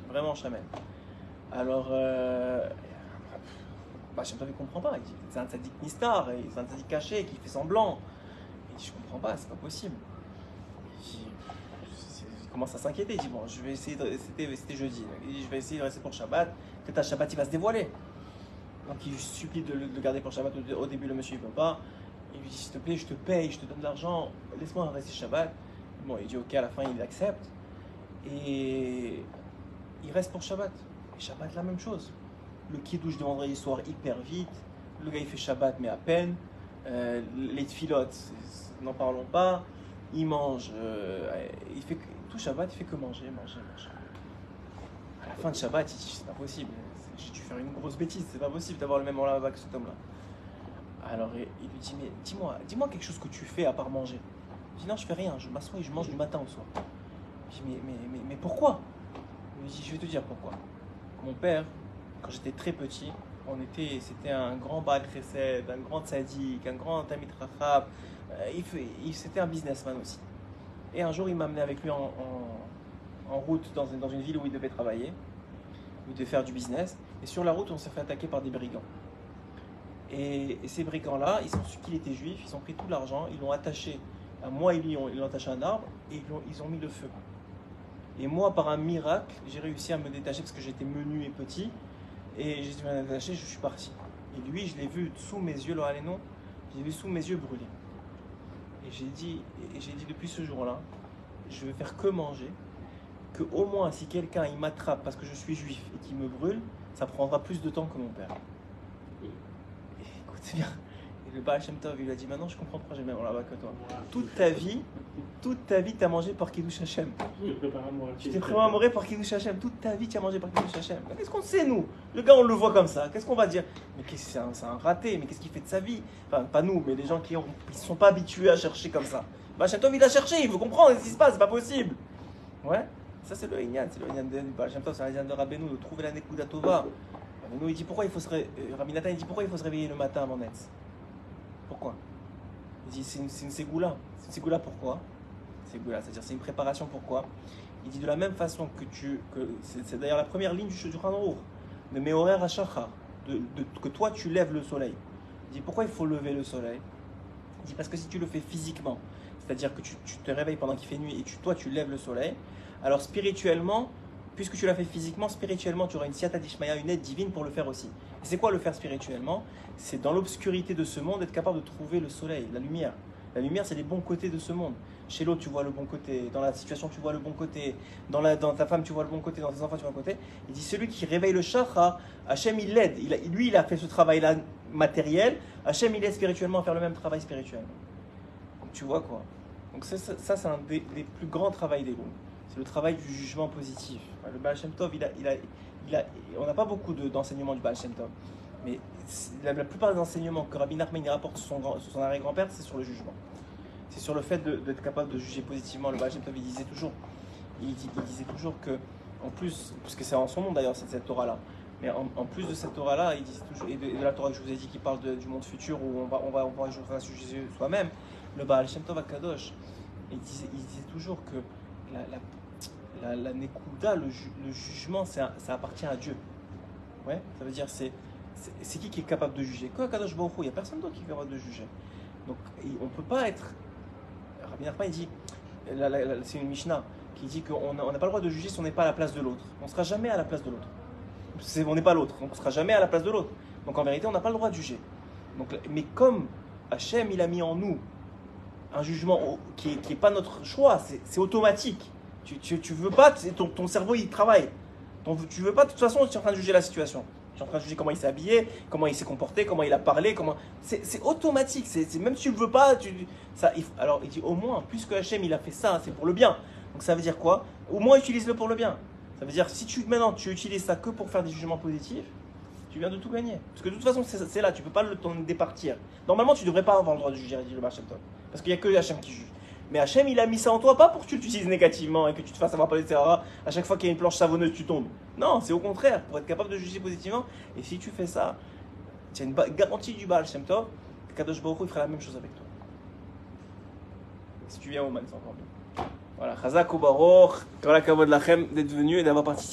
Speaker 1: vraiment chamel. Alors Shem Tov il comprend pas, il dit c'est un tzaddik nistar, c'est un tzaddik caché qui fait semblant. Il dit je comprends pas, c'est pas possible. Il commence à s'inquiéter, il dit bon je vais essayer c'était jeudi, il dit je vais essayer de rester pour Shabbat, peut-être à Shabbat il va se dévoiler. Donc il supplie de le garder pour Shabbat, au début le monsieur il veut pas, il lui dit s'il te plaît je te paye, je te donne de l'argent, laisse-moi rester Shabbat. Bon il dit ok, à la fin il accepte et il reste pour Shabbat. Et Shabbat la même chose. Le kiddush de vendredi soir hyper vite, le gars il fait Shabbat mais à peine, les tfilotes, n'en parlons pas, il mange, il fait tout Shabbat, il fait que manger. À la fin de Shabbat, il dit c'est pas possible, j'ai dû faire une grosse bêtise, c'est pas possible d'avoir le même Olam que cet homme-là. Alors il lui dit mais dis-moi quelque chose que tu fais à part manger. Il dit non je fais rien, je m'assois et je mange du matin au soir. Je dis mais pourquoi? Il me dit je vais te dire pourquoi. Mon père, quand j'étais très petit, c'était un grand Baal Chesed, un grand tzaddik, un grand Talmid Chacham. C'était un businessman aussi. Et un jour, il m'a amené avec lui en route dans une ville où il devait travailler, où il devait faire du business. Et sur la route, on s'est fait attaquer par des brigands. Et ces brigands-là, ils ont su qu'il était juif, ils ont pris tout l'argent, ils l'ont attaché à moi et lui, ils l'ont attaché à un arbre et ils ont mis le feu. Et moi, par un miracle, j'ai réussi à me détacher parce que j'étais menu et petit. Et j'ai dû me détacher, je suis parti. Et lui, je l'ai vu sous mes yeux, j'ai vu sous mes yeux brûler. Et j'ai dit depuis ce jour-là, je vais faire que manger, que au moins si quelqu'un il m'attrape parce que je suis juif et qu'il me brûle, ça prendra plus de temps que mon père. Et écoute bien. Et le Baal Shem Tov, il lui a dit maintenant je comprends pourquoi j'ai même là-bas que toi. Toute ta vie, tu as mangé par Kiddush Hashem. Tu t'es préparé à mourir par Kiddush Hashem. Toute ta vie, tu as mangé par Kiddush Hashem. Qu'est-ce qu'on sait, nous? Le gars, on le voit comme ça. Qu'est-ce qu'on va dire? Mais c'est un raté. Mais qu'est-ce qu'il fait de sa vie? Enfin, pas nous, mais les gens qui ne sont pas habitués à chercher comme ça. Baal Shem Tov, il a cherché. Il veut comprendre ce qui se passe. C'est pas possible. Ouais. Ça, c'est le Inyan du Baal Shem Tov, c'est l'Inyan de Rabbeinu, de trouver la Nekuda Tova. Rabbeinu, il dit pourquoi il faut se Rabbi Nathan, il dit pourquoi il faut se réveiller le matin avant Netz. Pourquoi? Il dit c'est une ségoula. C'est une ségoula pourquoi? Ségoula, c'est-à-dire c'est une préparation pourquoi? Il dit de la même façon c'est d'ailleurs la première ligne du Shulchan Aruch, de Meorer HaShachar, que toi tu lèves le soleil. Il dit pourquoi il faut lever le soleil? Il dit parce que si tu le fais physiquement, c'est-à-dire que tu te réveilles pendant qu'il fait nuit et toi tu lèves le soleil, alors spirituellement, puisque tu l'as fait physiquement, spirituellement tu auras une siyata d'Ishmaya, une aide divine pour le faire aussi. Et c'est quoi le faire spirituellement? C'est dans l'obscurité de ce monde être capable de trouver le soleil, la lumière. La lumière, c'est les bons côtés de ce monde. Chez l'autre, tu vois le bon côté. Dans la situation, tu vois le bon côté. Dans ta femme, tu vois le bon côté. Dans tes enfants, tu vois le bon côté. Il dit, celui qui réveille le chakra, Hachem, il l'aide. Lui, il a fait ce travail-là matériel. Hachem, il aide spirituellement à faire le même travail spirituel. Donc, tu vois quoi. Donc, ça c'est un des plus grands travaux des loups. C'est le travail du jugement positif. Le Baal Shem Tov, on n'a pas beaucoup d'enseignements du Baal Shem Tov. Mais la plupart des enseignements que Rabbi Nachman il rapporte sur son arrière-grand-père, c'est sur le jugement. C'est sur le fait d'être capable de juger positivement. Le Baal Shem Tov, il disait toujours que, en plus, parce que c'est en son nom d'ailleurs, cette Torah-là, mais en plus de cette Torah-là, il disait toujours, et de la Torah que je vous ai dit qui parle du monde futur où on va juger soi-même, le Baal Shem Tov Kadosh, il disait toujours que la Nekuda, le jugement, ça appartient à Dieu. Ouais, ça veut dire c'est qui est capable de juger? Que Kadosh Baruch Hu, il n'y a personne d'autre qui est capable de juger. Donc on ne peut pas être. Rabbi Nachman il dit, c'est une Mishnah qui dit qu'on n'a pas le droit de juger si on n'est pas à la place de l'autre. On ne sera jamais à la place de l'autre. On n'est pas l'autre, donc on ne sera jamais à la place de l'autre. Donc en vérité, on n'a pas le droit de juger. Donc, mais comme Hachem, il a mis en nous un jugement qui n'est pas notre choix, c'est automatique. Tu veux pas, ton cerveau il travaille. Tu veux pas, de toute façon, tu es en train de juger la situation. Tu es en train de juger comment il s'est habillé, comment il s'est comporté, comment il a parlé, c'est automatique. Même si tu le veux pas, alors il dit au moins, puisque Hachem il a fait ça, c'est pour le bien. Donc ça veut dire quoi? Au moins utilise-le pour le bien. Ça veut dire si maintenant tu utilises ça que pour faire des jugements positifs, tu viens de tout gagner. Parce que de toute façon c'est là, tu peux pas t'en départir. Normalement tu devrais pas avoir le droit de juger, dit le Baal Shem Tov, parce qu'il y a que Hachem qui juge. Mais Hachem, il a mis ça en toi, pas pour que tu l'utilises négativement et que tu te fasses avoir par les terrains. À chaque fois qu'il y a une planche savonneuse, tu tombes. Non, c'est au contraire, pour être capable de juger positivement. Et si tu fais ça, tu as une garantie du Baal Shem Tov, que Kadosh Baruch Hu, il fera la même chose avec toi. Si tu viens au Man, c'est encore mieux. Voilà, Chazak ou Baruch, Kol HaKavod Lachem d'être venu et d'avoir participé.